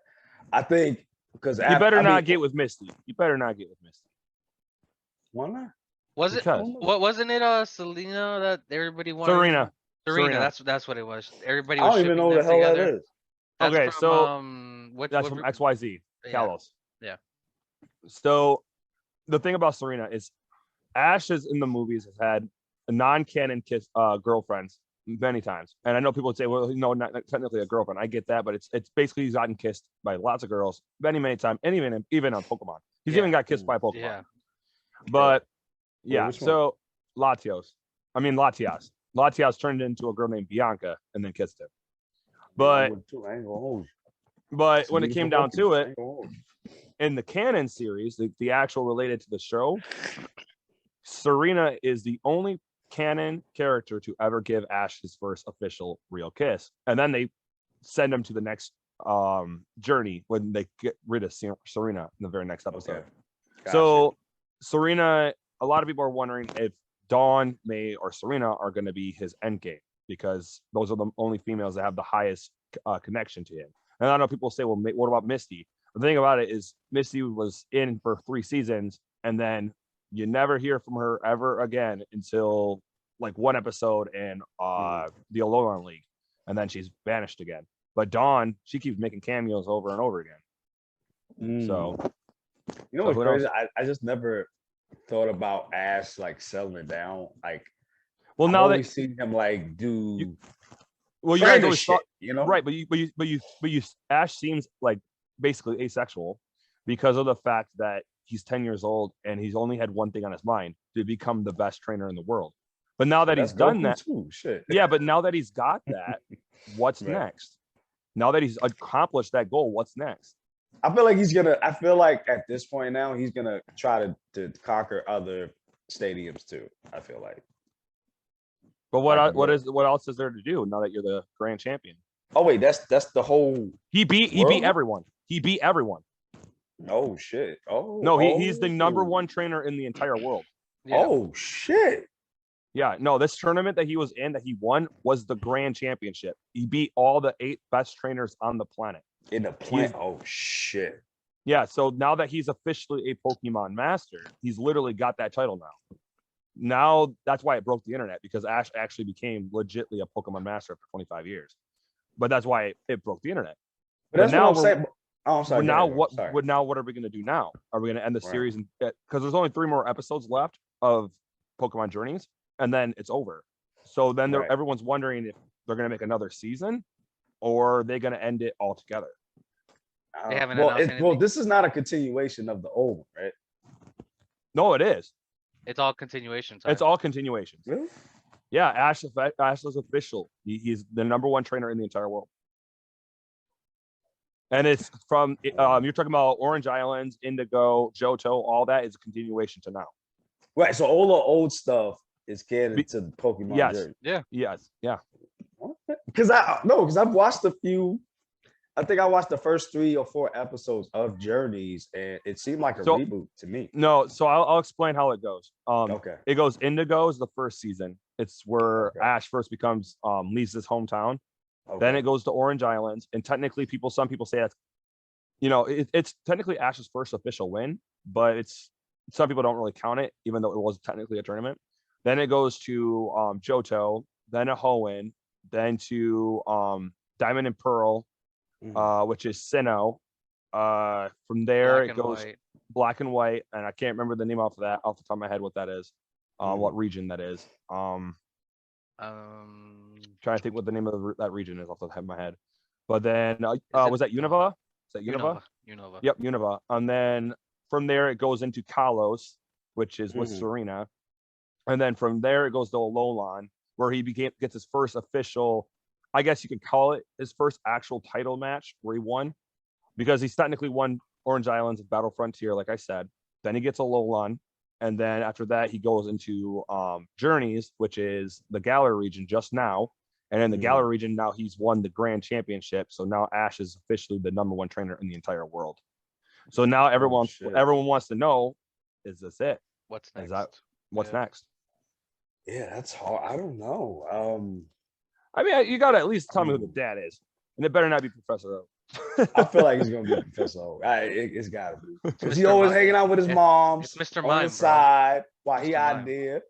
I think because you better not get with Misty. You better not get with Misty. Why not? Wasn't it Selena that everybody wanted? Serena. That's what it was. Everybody was. I don't even know what the hell that is. Okay, so that's from XYZ Kalos. Yeah. So the thing about Serena is Ash in the movies has had a non-canon girlfriends many times, and I know people would say, well, no, not technically a girlfriend. I get that, but it's basically he's gotten kissed by lots of girls many times, and even on Pokemon, he's even got kissed by Pokemon. Yeah. But so Latias turned into a girl named Bianca and then kissed him. But when it came down to it, in the canon series, the actual related to the show, Serena is the only canon character to ever give Ash his first official real kiss, and then they send him to the next journey when they get rid of Serena in the very next episode. Gotcha. So Serena, a lot of people are wondering if Dawn, May, or Serena are going to be his endgame, because those are the only females that have the highest connection to him. And I know people say, well, what about Misty? The thing about it is Misty was in for 3 seasons, and then you never hear from her ever again until like one episode in the Alolan League, and then she's vanished again. But Dawn, she keeps making cameos over and over again. So, you know what's crazy? I just never thought about Ash like settling down. Like, well, now that we've seen him like do, you guys always thought, you know, right? But you, Ash seems like basically asexual because of the fact that he's 10 years old and he's only had one thing on his mind: to become the best trainer in the world. But now that he's done that, yeah. But now that he's got that, what's next? Now that he's accomplished that goal, what's next? I feel like at this point now, he's gonna try to conquer other stadiums too. I feel like. But what else is there to do now that you're the grand champion? Oh wait, that's the whole. He beat everyone. He beat everyone. Oh shit! Oh no, he's the #1 trainer in the entire world. Yeah. Oh shit! Yeah, no, this tournament that he was in, that he won, was the grand championship. He beat all the 8 best trainers on the planet. Oh shit! Yeah, so now that he's officially a Pokemon master, he's literally got that title now. Now that's why it broke the internet, because Ash actually became legitly a Pokemon master after 25 years. But that's why it broke the internet. But now what I'm saying. Oh, I'm sorry. Now what are we going to do now? Are we going to end the series? Because there's only 3 more episodes left of Pokemon Journeys, and then it's over. So then everyone's wondering if they're going to make another season, or are they going to end it altogether? They haven't announced anything. Well, this is not a continuation of the old one, right? No, it is. It's all continuation time. It's all continuations. Really? Yeah, Ash is official. He's the #1 trainer in the entire world. And it's from you're talking about Orange Islands, Indigo, Johto, all that is a continuation to now. Right. So all the old stuff is canon to the Pokemon journey. Yeah. Yes. Yeah. Because I've watched a few I think I watched the first 3 or 4 episodes of Journeys, and it seemed like a reboot to me. No, so I'll explain how it goes. Okay. It goes Indigo is the first season. It's where Ash first becomes leaves his hometown. Okay. Then it goes to Orange Islands, and technically, some people say that's, it's technically Ash's first official win, but some people don't really count it, even though it was technically a tournament. Then it goes to Johto, then a Hoenn, then to Diamond and Pearl, which is Sinnoh. From there it goes Black and White, and I can't remember the name off the top of my head what that is, what region that is. Trying to think what the name of that region is off the top of my head. But then was that Unova? Is that Unova? Unova. Yep, Unova. And then from there it goes into Kalos, which is with Serena. And then from there it goes to Alolan, where he gets his first official, I guess you could call it his first actual title match where he won, because he's technically won Orange Islands and Battle Frontier, like I said. Then he gets Alolan, and then after that he goes into Journeys, which is the Galar region just now. And in the Galar region now he's won the Grand Championship, so now Ash is officially the #1 trainer in the entire world. So now everyone wants to know, is this it? What's next? What's next? Yeah, that's hard. I don't know. I mean, you gotta at least tell me who the dad is, and it better not be Professor Oak. I feel like he's gonna be Professor Oak. It's gotta be, because he's always hanging out with his mom Mr. on Mime, the side while he Mr. out Mime. there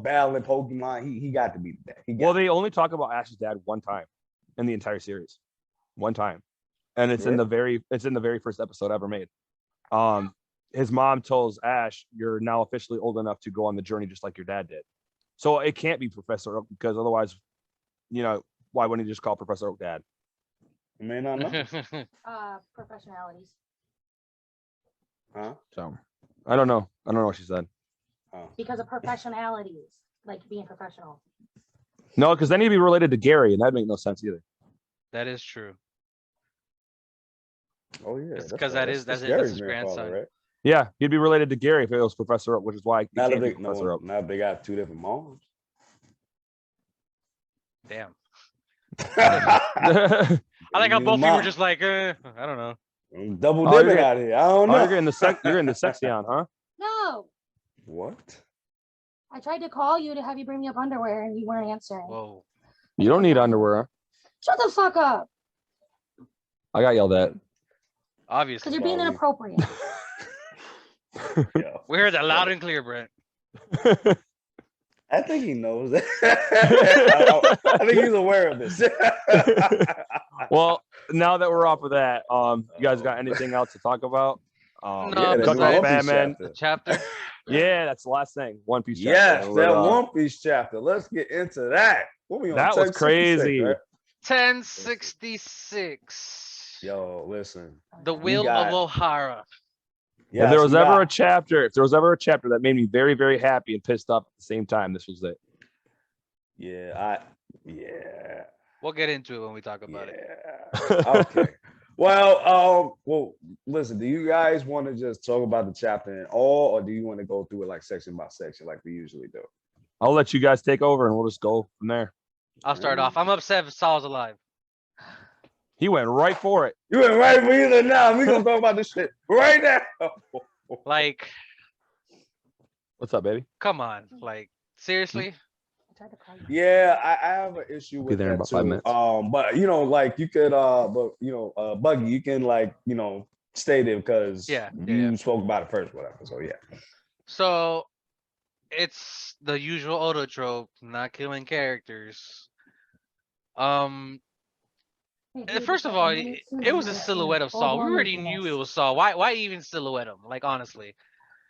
battling Pokemon. He got to be the dad. Well, they only talk about Ash's dad one time in the entire series, one time, and it's in the very first episode ever made. His mom tells Ash, "You're now officially old enough to go on the journey, just like your dad did." So it can't be Professor Oak, because otherwise, why wouldn't he just call Professor Oak dad? You may not know. Professionalities. Huh? So I don't know what she said. Because of professionalities, like being professional. No, because then he'd be related to Gary, and that'd make no sense either. That is true. Oh yeah, because that's his grandson. right? Yeah, he'd be related to Gary if it was Professor Oak, which is why Now they got 2 different moms. Damn. I like how both of you were just like, I don't know. Double dipping out here. I don't know. You're in the Sexion, huh? No. What? I tried to call you to have you bring me up underwear, and you weren't answering. Whoa. You don't need underwear. Shut the fuck up. I got yelled at. Obviously. Because you're being inappropriate. We heard that loud and clear, Brent. I think he knows that. I think he's aware of this. Well, now that we're off of that, you guys got anything else to talk about? No, Batman chapter. Yeah, that's the last thing. One Piece chapter. Yes, that One Piece chapter. Let's get into that. What we on? That was crazy. Right? 1066. Yo, listen. The Will of O'Hara. Yes, if there was ever a chapter that made me very, very happy and pissed off at the same time, this was it. Yeah. We'll get into it when we talk about it. Okay. Well, listen, do you guys want to just talk about the chapter in all, or do you want to go through it like section by section like we usually do? I'll let you guys take over and we'll just go from there. I'll start off. I'm upset if Saul's alive. He went right for it. You went right for either now. We're going to talk about this shit right now. Like, what's up, baby? Come on. Like, seriously? Yeah, I have an issue with there in about 5 minutes. But like you could Buggy, you can stay there because you spoke about it first, whatever. So yeah. So it's the usual Oda trope, not killing characters. First of all, it was a silhouette of Saul. We already knew it was Saul. Why even silhouette him? Like, honestly.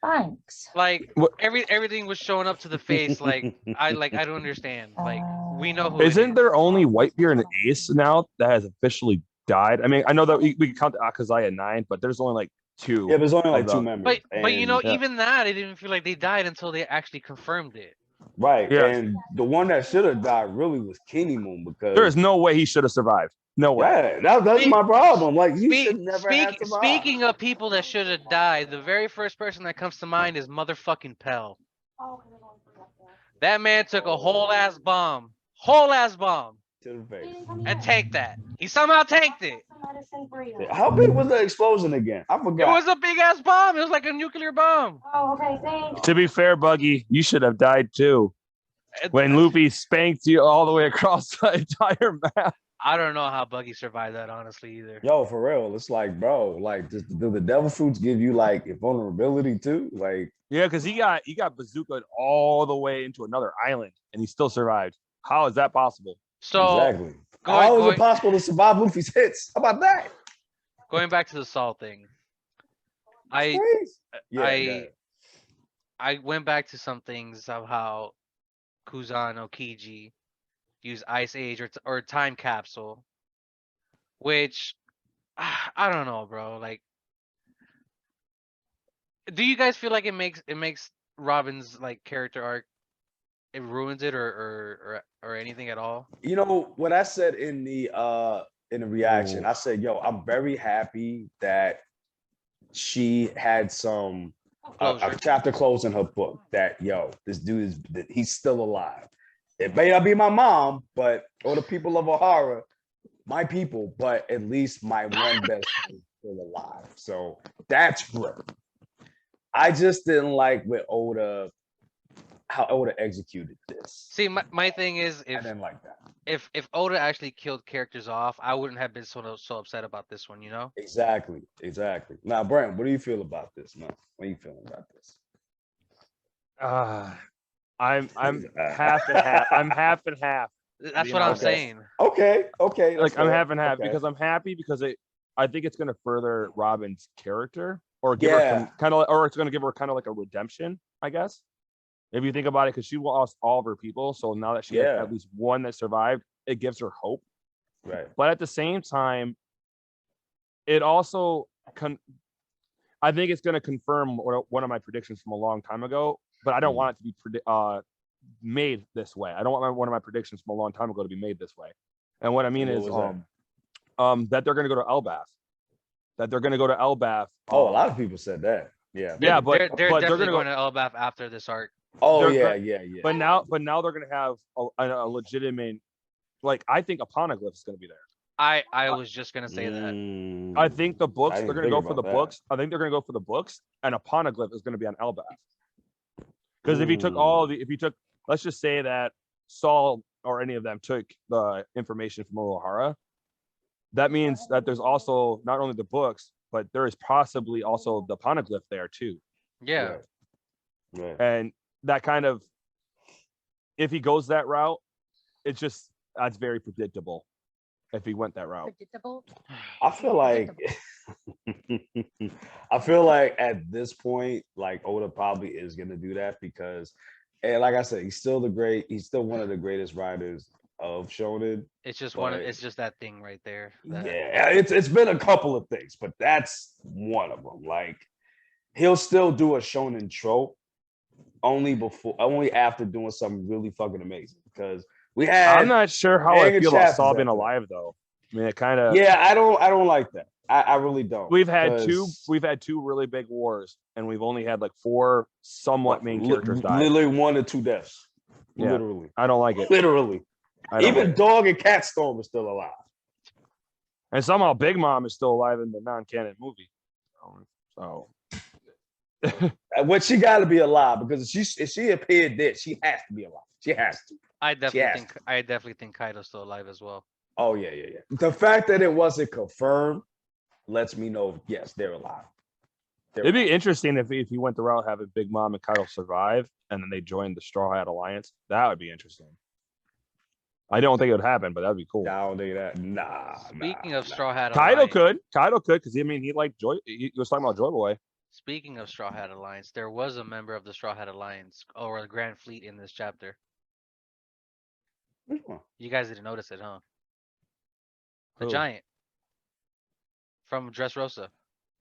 Thanks. Like everything was showing up to the face. Like I don't understand. Like we know who. Isn't there only Whitebeard and Ace now that has officially died? I mean, I know that we can count Akazai at 9, but there's only like 2. Yeah, there's only like 2 members. But even that, it didn't feel like they died until they actually confirmed it. Right. Yeah. And the one that should have died really was Kenny Moon, because there is no way he should have survived. No way. Yeah, that's my problem. Like, you should never have survived. Speaking of people that should have died, the very first person that comes to mind is motherfucking Pell. That man took a whole ass bomb to the face, and tanked that. He somehow tanked it. medicine for you. How big was the explosion again? I forgot. It was a big ass bomb. It was like a nuclear bomb. Oh, okay, thanks. To be fair, Buggy, you should have died too. When Luffy spanked you all the way across the entire map. I don't know how Buggy survived that, honestly, either. Yo, for real, it's like, bro, like, do the devil fruits give you like vulnerability too? Like, yeah, because he got bazookaed all the way into another island, and he still survived. How is that possible? So exactly. How is it possible to survive Luffy's hits? How about that? Going back to the salt thing, I went back to some things of how Kuzan Okiji use Ice Age or Time Capsule, which I don't know, bro. Like, do you guys feel like it makes Robin's like character arc, it ruins it or anything at all? You know what I said in the reaction, I said, yo, I'm very happy that she had some a chapter close in her book that, yo, this dude he's still alive. It may not be my mom, or the people of Ohara, my people, but at least my one best friend is still alive. So that's great. I just didn't like how Oda executed this. See, my thing is, I didn't like that. If Oda actually killed characters off, I wouldn't have been so upset about this one, you know? Exactly. Now, Brent, what do you feel about this, man? What are you feeling about this? I'm half and half. I'm half and half. That's what I'm saying. Okay. Like I'm half and half because I'm happy because I think it's going to further Robin's character or give her or it's going to give her kind of like a redemption, I guess. If you think about it, because she lost all of her people, so now that she has at least one that survived, it gives her hope. Right. But at the same time, it also I think it's going to confirm one of my predictions from a long time ago. But I don't want it to be made this way. I don't want one of my predictions from a long time ago to be made this way. And what I mean is that they're going to go to Elbaf. That they're going to go to Elbaf. Oh, a lot of people said that. Yeah. Yeah, but they're definitely going to Elbaf after this arc. Oh, yeah. But now they're going to have a legitimate, like, I think a poneglyph is going to be there. I was just going to say that. I think the books, they're going to go for the books. I think they're going to go for the books, and a poneglyph is going to be on Elbaf. Because if you took let's just say that Saul or any of them took the information from Ohara, that means that there's also not only the books, but there is possibly also the poneglyph there too. Yeah. Right. And that kind of, if he goes that route, that's very predictable. If he went that route, Predictable. I feel like at this point, like Oda probably is gonna do that because, and like I said, he's still one of the greatest writers of shonen. It's just it's just that thing right there. Yeah, it's been a couple of things, but that's one of them. Like, he'll still do a shonen trope only after doing something really fucking amazing. Because I'm not sure how I feel about Saul being alive though. I mean, it kind of. Yeah, I don't like that. I really don't. We've had two really big wars, and we've only had like 4 somewhat main characters die. Literally 1 or 2 deaths. Yeah, literally, I don't like it. Literally, even Dog and Cat Storm are still alive, and somehow Big Mom is still alive in the non-canon movie. So, what she got to be alive because if she appeared dead, she has to be alive. She has to. I definitely think Kaido's still alive as well. Oh yeah. The fact that it wasn't confirmed lets me know, yes, they're alive. It'd be interesting if he went the route having Big Mom and Kaido survive, and then they joined the Straw Hat Alliance. That would be interesting. I don't think it would happen, but that'd be cool. I don't think that. Nah. Speaking of Straw Hat Alliance, Kaido could, because he liked Joy. He was talking about Joy Boy. Speaking of Straw Hat Alliance, there was a member of the Straw Hat Alliance or the Grand Fleet in this chapter. You guys didn't notice it, huh? The giant from Dressrosa.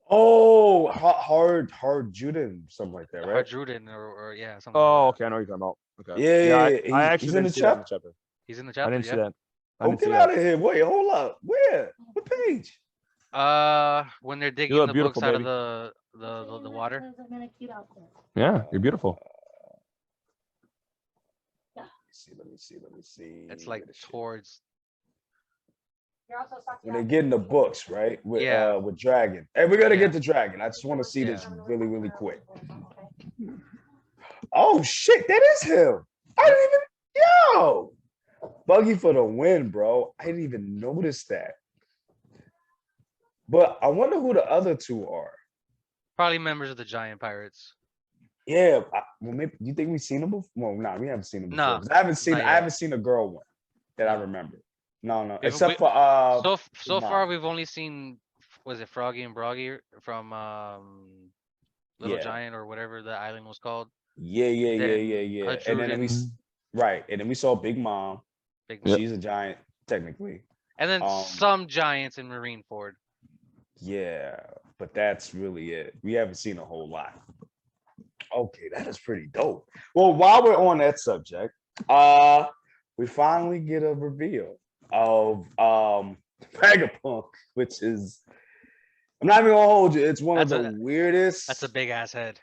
Oh, hard Juden, something like that, right? Hard Juden or yeah, something. Oh, okay, I know what you're talking about. Okay. Yeah. I actually he's in the chapter. He's in the chapter. I didn't see that. Get out of here! Wait, hold up. Where? What page? When they're digging the books out of the water. Yeah, you're beautiful. Let me see. It's like towards. when they get in the books, right? Yeah. With Dragon. Hey, we're gonna Yeah. get to Dragon. I just want to see Yeah. this really, really quick. Oh shit, that is him. I Yep. didn't even yo. Buggy for the win, bro. I didn't even notice that. But I wonder who the other two are. Probably members of the Giant Pirates. Yeah, well, maybe you think we've seen them before? Well, no, we haven't seen them before. No, 'Cause I haven't seen. not I yet. haven't seen a girl one that I No. remember. No, We've- except we- for So mom. far we've only seen, was it Froggy and Broggy from Little Yeah. Giant or whatever the island was called. Yeah. Then And then we saw Big Mom. Big Mom. She's a giant technically. And then some giants in Marineford. Yeah, but that's really it. We haven't seen a whole lot. Okay, that is pretty dope. Well, while we're on that subject, we finally get a reveal of Vegapunk, which is, I'm not even gonna hold you, it's one of the weirdest. That's a big ass head.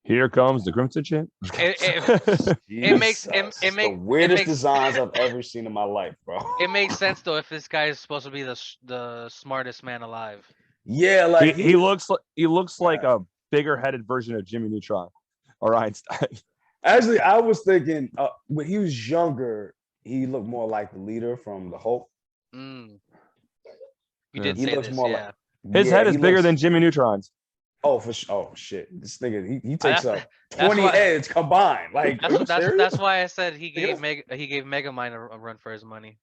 Here comes the Crimson Champ. It makes the weirdest designs I've ever seen in my life, bro. It makes sense though if this guy is supposed to be the smartest man alive. Yeah, like he looks like a bigger headed version of Jimmy Neutron or Einstein. Actually, I was thinking when he was younger, he looked more like the leader from the Hulk. You Yeah. did He say looks this, more yeah. His head is bigger than Jimmy Neutron's. Oh, for sure. Oh shit, this nigga he takes up that's 20 why- heads combined. Like that's why I said he gave Megamind a run for his money.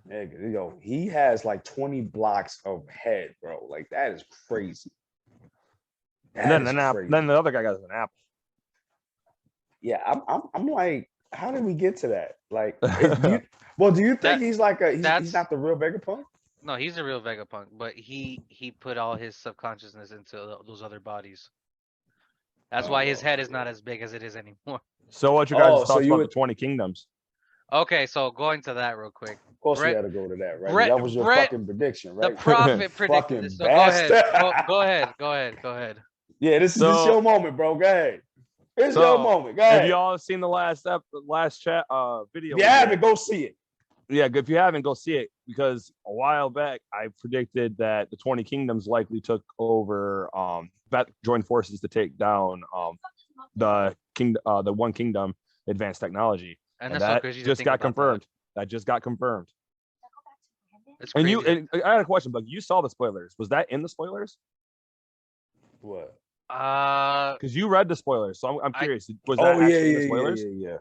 Yeah, yo, he has like 20 blocks of head, bro. Like that is crazy. Then the other guy got an apple. Yeah, I'm like, how did we get to that? Like, do you think he's like he's not the real Vegapunk? No, he's a real Vegapunk, but he put all his subconsciousness into those other bodies. That's why his head is not as big as it is anymore. So what you guys thought about the 20 Kingdoms? Okay, so going to that real quick. Of course, we had to go to that, right? That was your fucking prediction, right? The prophet predicted this. So go ahead. Go ahead. Yeah, this is your moment, bro. Go ahead. It's your moment. Go ahead. Have y'all seen the last chat video? If you haven't, go see it. Yeah, if you haven't, go see it, because a while back I predicted that the 20 Kingdoms likely took over, joined forces to take down the One Kingdom advanced technology, and that just got confirmed. That just got confirmed. And I had a question, but you saw the spoilers. Was that in the spoilers? What? Because you read the spoilers, so I'm curious. Was that actually in the spoilers? Yeah.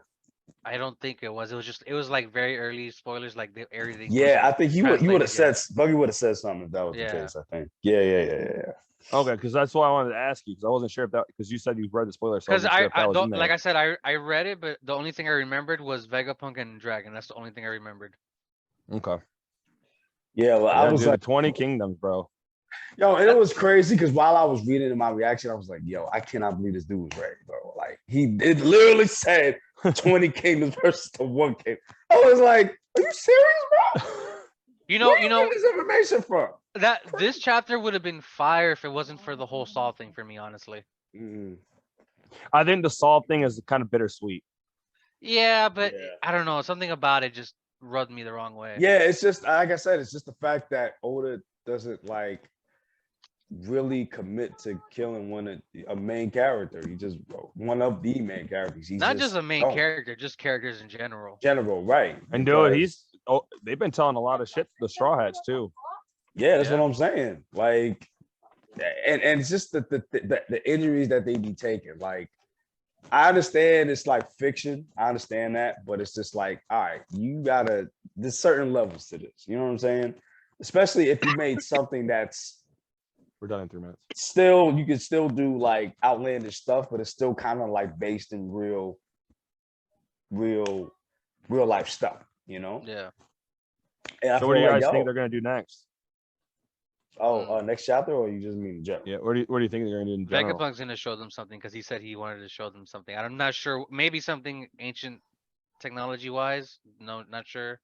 I don't think it was. It was like very early spoilers, like everything. Yeah, I think you would have said Buggy would have said something if that was the case. I think. Yeah. Okay, because that's why I wanted to ask you, because I wasn't sure if that, because you said you read the spoilers. Because like I said, I read it, but the only thing I remembered was Vegapunk and Dragon. That's the only thing I remembered. Okay. Yeah, well, I was like 20 Kingdoms, bro. Yo, and it was crazy because while I was reading my reaction, I was like, yo, I cannot believe this dude was right, bro. Like it literally said 20 kingdoms versus the one kingdom. I was like, are you serious, bro? Where you get this information from? This chapter would have been fire if it wasn't for the whole Saul thing for me, honestly. I think the Saul thing is kind of bittersweet. Yeah, but I don't know. Something about it just rubbed me the wrong way. Yeah, it's just like I said, it's just the fact that Oda doesn't like really commit to killing a main character. He just one of the main characters. He's not just a main character, just characters in general. Right. And dude, they've been telling a lot of shit to the Straw Hats too. Yeah, that's what I'm saying. Like, and it's just the injuries that they be taking. Like, I understand it's like fiction. I understand that, but it's just like, all right, there's certain levels to this. You know what I'm saying? Especially if you made something that's we're done in 3 minutes. Still, you can still do like outlandish stuff, but it's still kind of like based in real life stuff, you know? Yeah. So what do you guys think they're gonna do next? Next chapter, or you just mean Jeff? Yeah, what do you think they're gonna do in general? Vegapunk's gonna show them something because he said he wanted to show them something. I'm not sure. Maybe something ancient technology wise. No, not sure.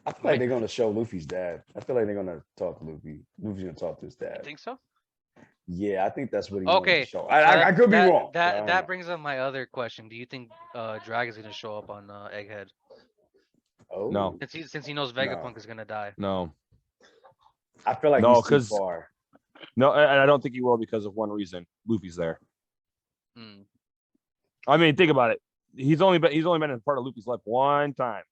I feel like they're gonna show Luffy's dad. I feel like they're gonna talk to Luffy. Luffy's gonna talk to his dad. You think so? Yeah, I think that's what he wants to show. I could be wrong. That brings up my other question. Do you think Dragon's gonna show up on Egghead? Oh no. Since he knows Vegapunk is gonna die. No. I feel like he's too far. No, and I don't think he will because of one reason. Luffy's there. I mean, think about it. He's only been in part of Luffy's life one time.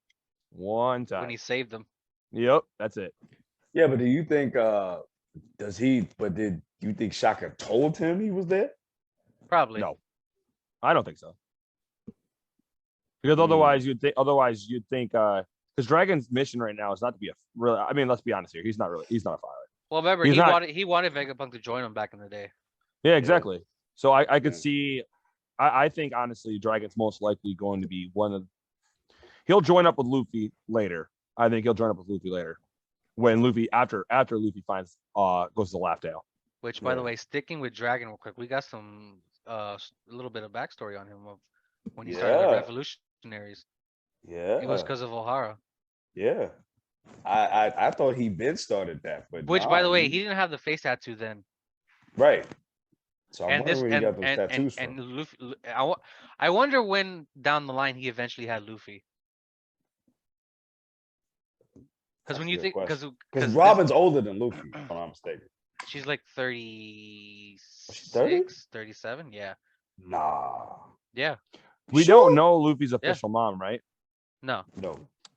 One time. When he saved them. Yep, that's it. Yeah, but do you think did you think Shaka told him he was there? Probably. No. I don't think so. Because otherwise you'd think because Dragon's mission right now is not to be I mean, let's be honest here. He's not a fighter. Well, remember, he wanted Vegapunk to join him back in the day. Yeah, exactly. So I could see I think honestly Dragon's most likely going to be he'll join up with Luffy later. I think he'll join up with Luffy later. When Luffy after Luffy finds goes to Laughdale. Which, by the way, sticking with Dragon real quick, we got some a little bit of backstory on him of when he started the Revolutionaries. Yeah, it was because of O'Hara. Yeah, I thought he been started that, but by the way, he didn't have the face tattoo then. Right. So I'm wondering where he got those tattoos from. And Luffy, I wonder when down the line he eventually had Luffy. Because when you think, because Robin's older than Luffy, if I'm not mistaken. She's like 36, 37, yeah. Nah. Yeah. We don't know Luffy's official mom, right? No.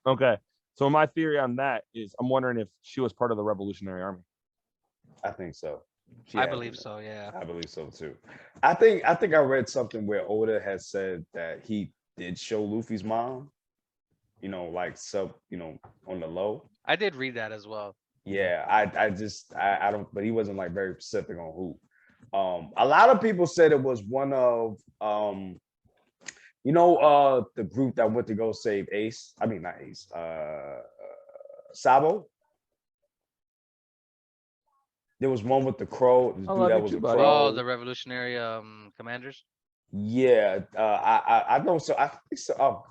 Okay. So my theory on that is I'm wondering if she was part of the Revolutionary Army. I think so. I believe so, yeah. I believe so too. I think I read something where Oda had said that he did show Luffy's mom, like on the low. I did read that as well. Yeah, I don't, but he wasn't like very specific on who. A lot of people said it was one of the group that went to go save Ace. I mean, not Ace. Sabo. There was one with the crow. The Revolutionary commanders. Yeah, I know. So I think so,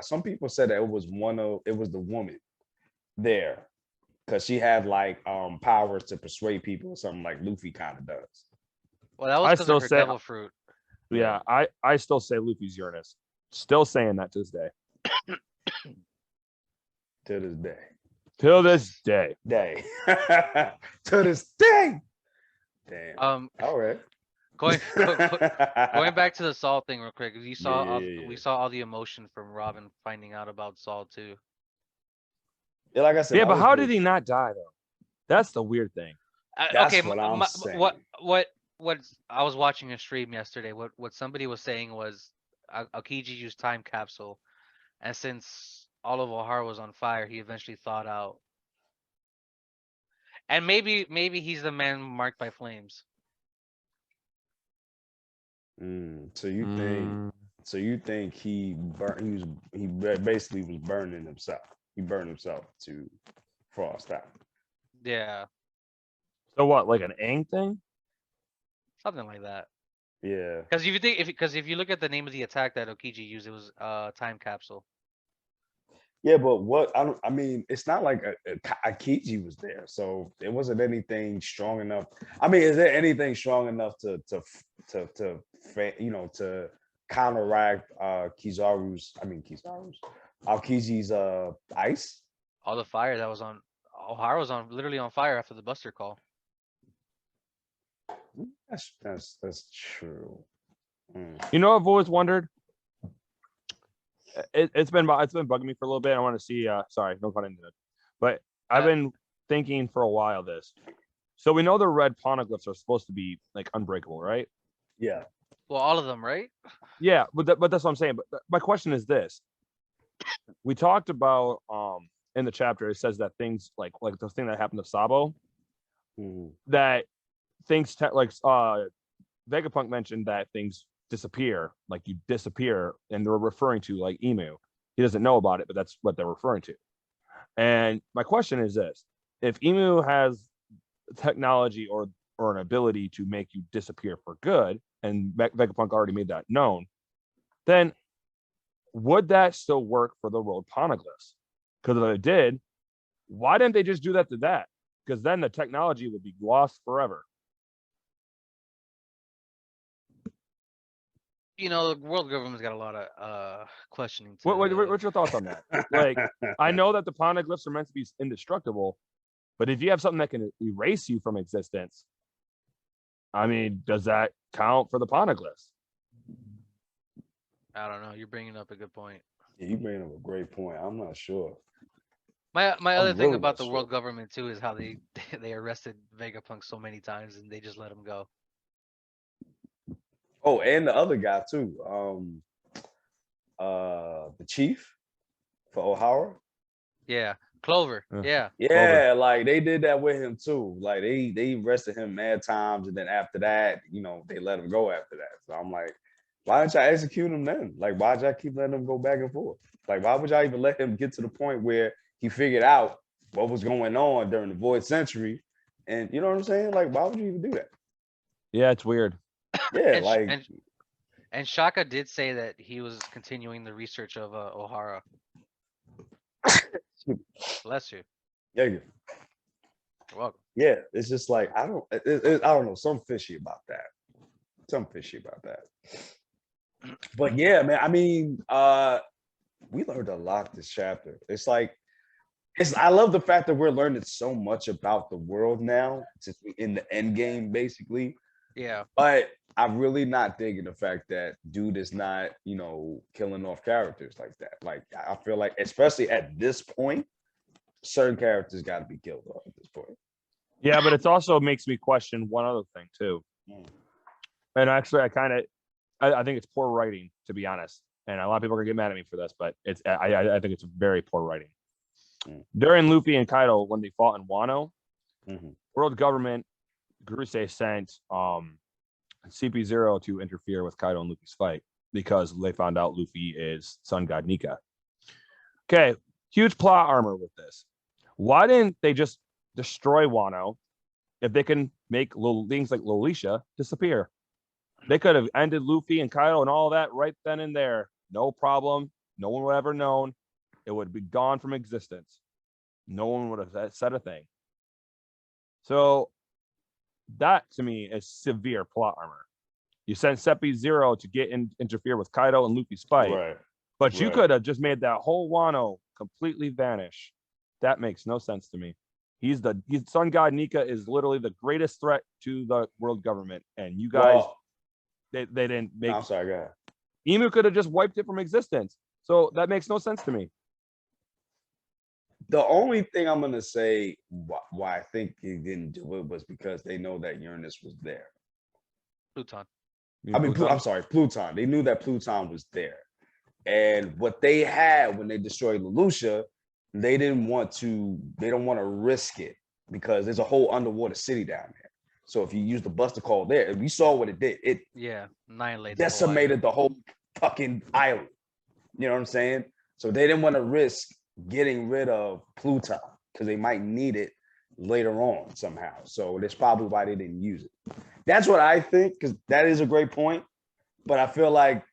some people said that it was the woman there because she had like powers to persuade people or something like Luffy kind of does. Well, that was because of her devil fruit. Yeah, I still say Luffy's Uranus. Still saying that to this day. To this day. Till this day. To this day. Damn. All right. Going back to the Saul thing real quick. We saw all the emotion from Robin finding out about Saul too. Yeah, like I said. Yeah, but how did he not die though? That's the weird thing. That's what I'm saying. What I was watching a stream yesterday. What somebody was saying was Aokiji used time capsule, and since all of O'Hara was on fire, he eventually thawed out. And maybe he's the man marked by flames. So you think he basically was burning himself. He burned himself to frost out. Yeah. So what, like an Aang thing? Something like that. Yeah. Because if you look at the name of the attack that Aokiji used, it was time capsule. Yeah, but I mean, it's not like Aokiji was there, so it wasn't anything strong enough. I mean, is there anything strong enough to counteract Aokiji's ice? All the fire that was on O'Hara was literally on fire after the Buster call. That's true. You know, I've always wondered. It's been bugging me for a little bit. I want to see. Sorry, no pun intended. But I've been thinking for a while this. So we know the red poneglyphs are supposed to be like unbreakable, right? Yeah. Well, all of them, right? Yeah, but that's what I'm saying. But my question is this: we talked about in the chapter. It says that things like the thing that happened to Sabo, that things Vegapunk mentioned that things disappear, like you disappear, and they're referring to like Emu. He doesn't know about it, but that's what they're referring to. And my question is this: if Emu has technology or an ability to make you disappear for good, and Vegapunk already made that known, then would that still work for the road poneglyphs? Because if it did, why didn't they just do that to that? Because then the technology would be lost forever. You know, the world government's got a lot of questioning. What's your thoughts on that? Like, I know that the poneglyphs are meant to be indestructible, But if you have something that can erase you from existence, I mean, does that count for the poneglyphs? I don't know. You're bringing up a good point. Yeah, you bring up a great point. I'm not sure. My other thing really about not the sure. world government too is how they they arrested Vegapunk so many times and they just let him go. Oh, and the other guy too. The chief for O'Hara. Yeah, Clover. Yeah, Yeah, like they did that with him too. Like they arrested him mad times, and then after that, they let him go after that. So I'm like, why didn't y'all execute him then? Like, why'd y'all keep letting him go back and forth? Like, why would y'all even let him get to the point where he figured out what was going on during the Void Century? And you know what I'm saying? Like, why would you even do that? Yeah, it's weird. Yeah, and Shaka did say that he was continuing the research of O'Hara. Bless you. Yeah, You're welcome. yeah. It's just like I don't know. Something fishy about that. But yeah, man. I mean, we learned a lot this chapter. It's like I love the fact that we're learning so much about the world now, since we're in the end game, basically. Yeah. But I'm really not digging the fact that dude is not, killing off characters like that. Like, I feel like, especially at this point, certain characters got to be killed off at this point. Yeah, but it also makes me question one other thing too. And actually, I think it's poor writing, to be honest. And a lot of people are gonna get mad at me for this, but I think it's very poor writing. During Luffy and Kaido, when they fought in Wano, world government, Gurusei sent CP0 to interfere with Kaido and Luffy's fight because they found out Luffy is Sun God Nika. Okay, huge plot armor with this. Why didn't they just destroy Wano if they can make things like Lolisha disappear? They could have ended Luffy and Kaido and all that right then and there. No problem. No one would ever known. It would be gone from existence. No one would have said a thing. So that to me is severe plot armor. You sent Seppi Zero to interfere with Kaido and Luffy's fight, Right. But you could have just made that whole Wano completely vanish. That makes no sense to me. He's Sun God Nika is literally the greatest threat to the world government, and you guys, they didn't make. I'm sorry, go ahead. Emu could have just wiped it from existence. So that makes no sense to me. The only thing I'm gonna say why I think he didn't do it was because they know that Uranus was there. Pluton. I'm sorry, Pluton. They knew that Pluton was there. And what they had when they destroyed Lelouch, they don't want to risk it because there's a whole underwater city down there. So if you use the Buster Call there, we saw what it did. It annihilated, decimated the whole fucking island. You know what I'm saying? So they didn't want to risk getting rid of Pluton because they might need it later on somehow. So that's probably why they didn't use it. That's what I think, because that is a great point. But I feel like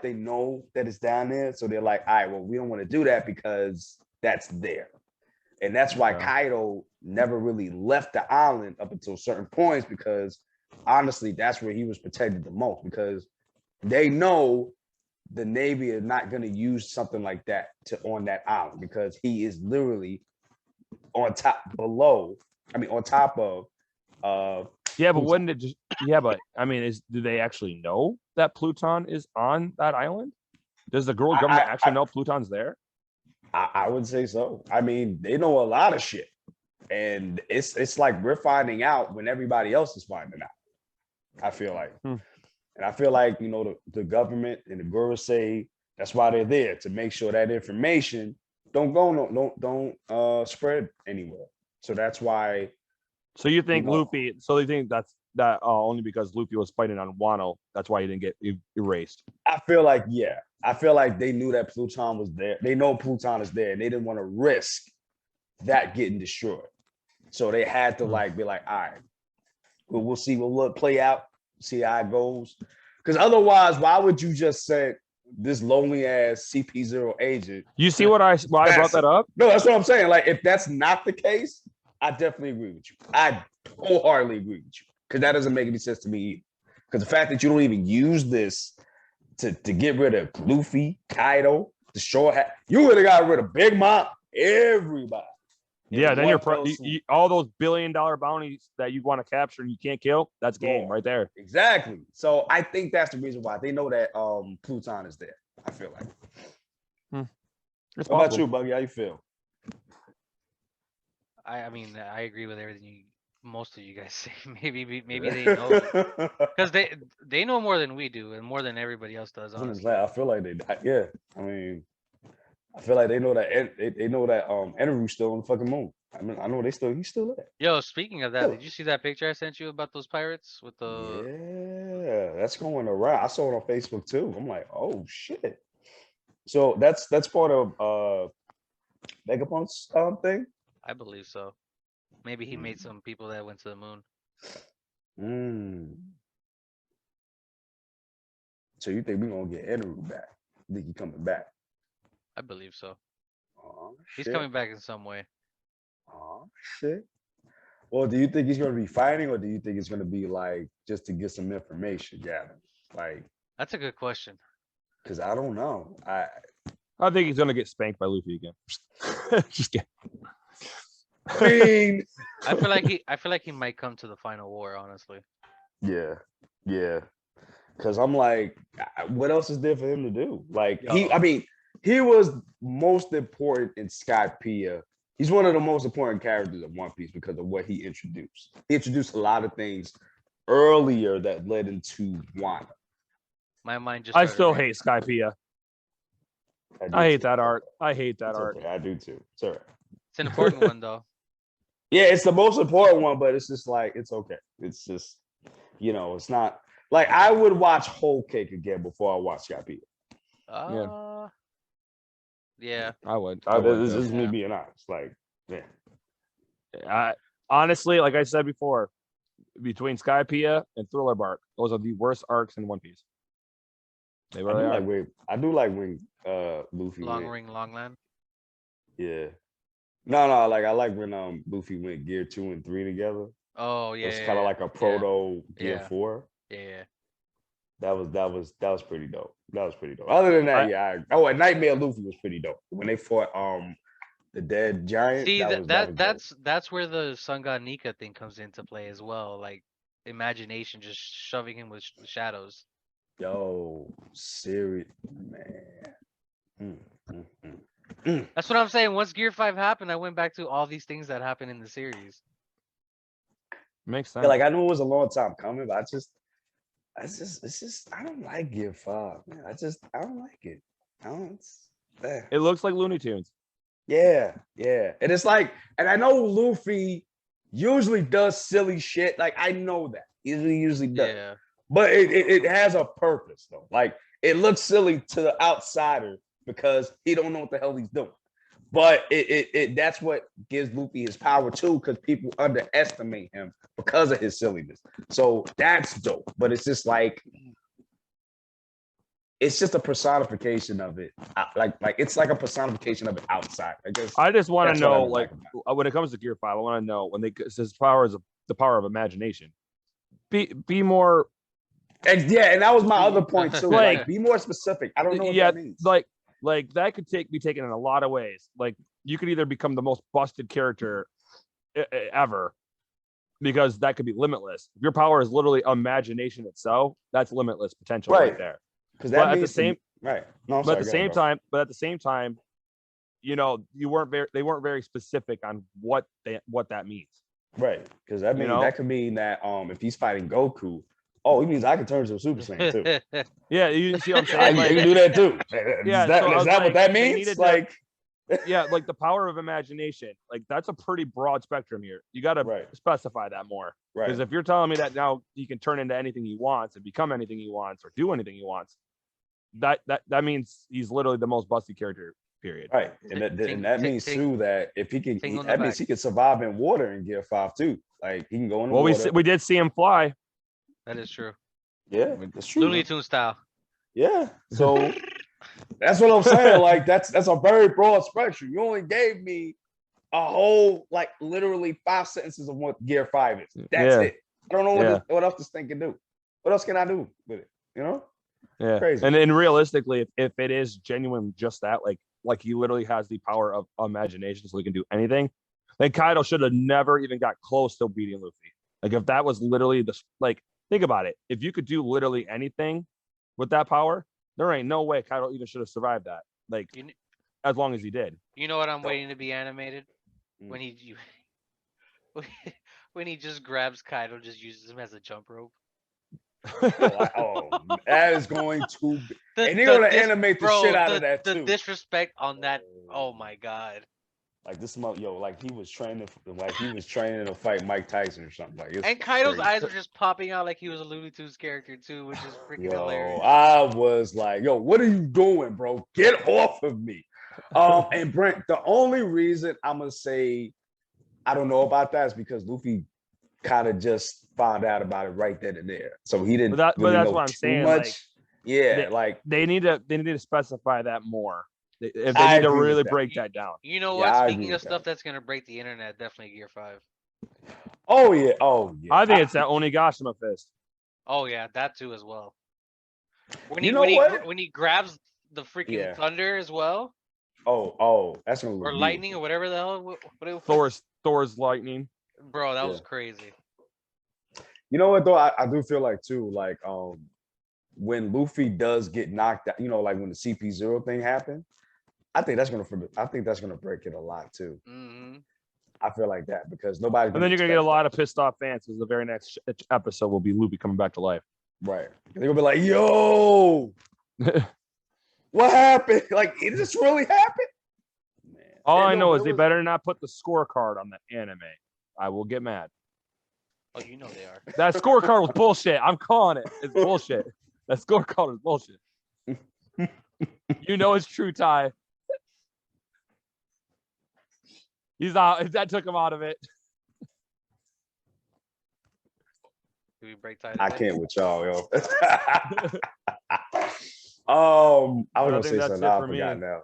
they know that it's down there. So they're like, all right, well, we don't want to do that because that's there. And that's why Kaido never really left the island up until certain points, because honestly, that's where he was protected the most, because they know the Navy is not going to use something like that on that island, because he is literally on top of yeah, but wouldn't it just but I mean, do they actually know that Pluton is on that island? Does the world government actually know Pluton's there? I would say so. I mean, they know a lot of shit. And it's like we're finding out when everybody else is finding out. I feel like. And I feel like, the government and the Gurusei, that's why they're there, to make sure that information don't spread anywhere. So that's why. So you think Luffy? So they think that only because Luffy was fighting on Wano, that's why he didn't get erased. I feel like they knew that Pluton was there. They know Pluton is there, and they didn't want to risk that getting destroyed. So they had to be like, all right, we'll see. We'll play out, see how it goes. Because otherwise, why would you just send this lonely ass CP0 agent? You see why I brought that up? No, that's what I'm saying. Like, if that's not the case, I definitely agree with you. I wholeheartedly agree with you, because that doesn't make any sense to me either. Because the fact that you don't even use this to get rid of Luffy, Kaido, the Straw Hat, you would have got rid of Big Mom, everybody. Yeah, then you're all those billion-dollar bounties that you want to capture and you can't kill. That's game right there. Exactly. So I think that's the reason why they know that Pluton is there. I feel like. What about you, Buggy? How you feel? I mean, I agree with everything most of you guys say. Maybe they know because they know more than we do and more than everybody else does. Honestly, I feel like they. Yeah, I mean, I feel like they know that they know that Enru's still on the fucking moon. I mean, I know he's still there. Yo, speaking of that, did you see that picture I sent you about those pirates with the? Yeah, that's going around. I saw it on Facebook too. I'm like, oh shit. So that's part of Vegapunk's thing. I believe so. Maybe he made some people that went to the moon. So you think we're gonna get Enru back? You think he coming back? I believe so. Oh, he's coming back in some way. Oh shit. Well, do you think he's gonna be fighting, or do you think it's gonna be like just to get some information gathered? Like, that's a good question. Because I don't know. I think he's gonna get spanked by Luffy again. Just kidding. I mean, I feel like he might come to the final war, honestly. Yeah. Because I'm like, what else is there for him to do? Like, he was most important in Skypiea. He's one of the most important characters of One Piece because of what he introduced. He introduced a lot of things earlier that led into Wano. My mind just. I still hate Skypiea. I hate that art. I hate that art. Okay. I do too. It's all right. It's an important one though. Yeah, it's the most important one, but it's just like, it's okay. It's just, it's not like I would watch Whole Cake again before I watch Skypiea. Yeah. I would. This is me being honest. Like, yeah. Honestly, like I said before, between Skypiea and Thriller Bark, those are the worst arcs in One Piece. They really are. I do like when Luffy Long Ring, Long Land. Yeah. No, like I like when Luffy went Gear 2 and 3 together. Oh yeah. It's kind of like a proto Gear 4. Yeah. That was pretty dope. That was pretty dope. Other than that, and Nightmare Luffy was pretty dope. When they fought the dead giant. See, that's where the Sun God Nika thing comes into play as well. Like imagination just shoving him with shadows. Yo, serious man. That's what I'm saying. Once Gear 5 happened, I went back to all these things that happened in the series. Makes sense. Yeah, like I knew it was a long time coming, but I don't like Gear 5, man. I don't like it. It looks like Looney Tunes. Yeah. And it's like, and I know Luffy usually does silly shit. Like I know that. He usually does. Yeah. But it has a purpose though. Like it looks silly to the outsider because he don't know what the hell he's doing. But that's what gives Luffy his power too, because people underestimate him because of his silliness. So that's dope. But it's just like, it's just a personification of it. Like it's like a personification of it outside. I guess. I just want to know, like, when it comes to Gear 5, I want to know when his power is the power of imagination. Be more. And that was my other point too. Like, be more specific. I don't know what that means. Like that could be taken in a lot of ways. Like you could either become the most busted character ever, because that could be limitless. If your power is literally imagination itself, that's limitless potential right there. Because that means right. No, but at the same time, they weren't very specific on what that means. Right. Because that means that could mean that if he's fighting Goku, he means I can turn to a Super Saiyan too. Yeah, you see what I'm saying? I can do that too. Yeah, is that what that means? Like, like the power of imagination. Like that's a pretty broad spectrum here. You got to specify that more. Right. Because if you're telling me that now he can turn into anything he wants and become anything he wants or do anything he wants, that means he's literally the most busty character. Period. Right, and that means too that if he can, that means he can survive in water in Gear 5 too. Like he can go in the water. We did see him fly. That is true. Yeah, that's true. Looney Tunes style. Yeah. So that's what I'm saying. Like that's a very broad spectrum. You only gave me a whole like literally 5 sentences of what Gear 5 is. That's it. I don't know what else this thing can do. What else can I do with it? Yeah. Crazy. And realistically, if it is genuine, just that, like he literally has the power of imagination, so he can do anything. Then Kaido should have never even got close to beating Luffy. Like if that was literally think about it. If you could do literally anything with that power, there ain't no way Kaido even should have survived that. Like as long as he did. You know what I'm waiting to be animated? When he when he just grabs Kaido, just uses him as a jump rope. That is going to be. And they're gonna animate the shit out of that too. The disrespect on that. Oh my god. Like this month, like he was training to fight Mike Tyson or something. Like and Kaido's eyes were just popping out like he was a Looney Tunes character too, which is freaking hilarious. I was like, yo, what are you doing, bro? Get off of me. And Brent, the only reason I'm gonna say I don't know about that is because Luffy kind of just found out about it right then and there, so he didn't. But that's what I'm saying. Much. They need to specify that more. If they need to really break that down. You know what? Speaking of stuff that's gonna break the internet, definitely Gear 5. Oh yeah. I think it's that Onigashima fist. Oh yeah, that too as well. When he grabs the freaking thunder as well. Oh, that's gonna or lightning or whatever the hell. Thor's lightning. Bro, that was crazy. You know what though? I do feel like too, like when Luffy does get knocked out, like when the CP0 thing happened, I think that's gonna break it a lot too. I feel like that because nobody. And then you're gonna get a lot of pissed off fans because the very next episode will be Luffy coming back to life. Right. They're gonna be like, "Yo, what happened? Like, did this really happen?" Man. All I know is they better not put the scorecard on the anime. I will get mad. Oh, you know they are. That scorecard was bullshit. I'm calling it. It's bullshit. That scorecard is bullshit. You know it's true, Ty. He's out. That took him out of it. Do we break Ty? I can't with y'all, yo. I was gonna say something. I forgot now.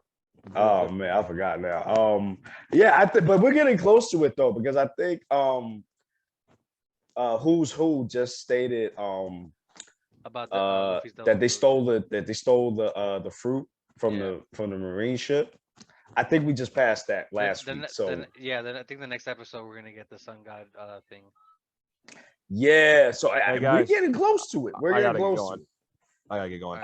Oh man, I forgot now. But we're getting close to it though, because I think Who's Who just stated about that they stole the fruit from the marine ship. I think we just passed that last week. Then I think the next episode we're gonna get the Sun God thing. Yeah, so we're getting close to it. We're getting close to it. I gotta get going.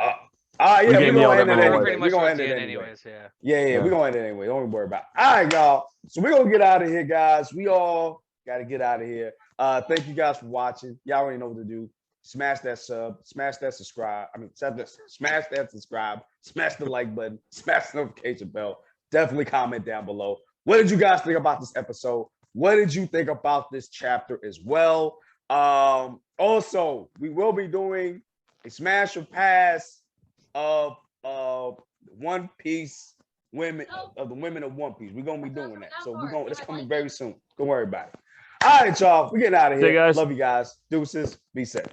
We're gonna end it We're gonna end it anyways. Yeah. We're gonna end it anyway. Don't worry about it. All right, y'all. So we're gonna get out of here, guys. We all gotta get out of here. Thank you guys for watching. Y'all already know what to do. Smash that sub, smash that subscribe. Smash that subscribe, smash the like button, smash the notification bell. Definitely comment down below. What did you guys think about this episode? What did you think about this chapter as well? Also, we will be doing a smash or pass of One Piece women of the women of One Piece. We're gonna be doing that. So it's coming very soon. Don't worry about it. All right, y'all. We're getting out of here. Guys. Love you guys. Deuces. Be safe.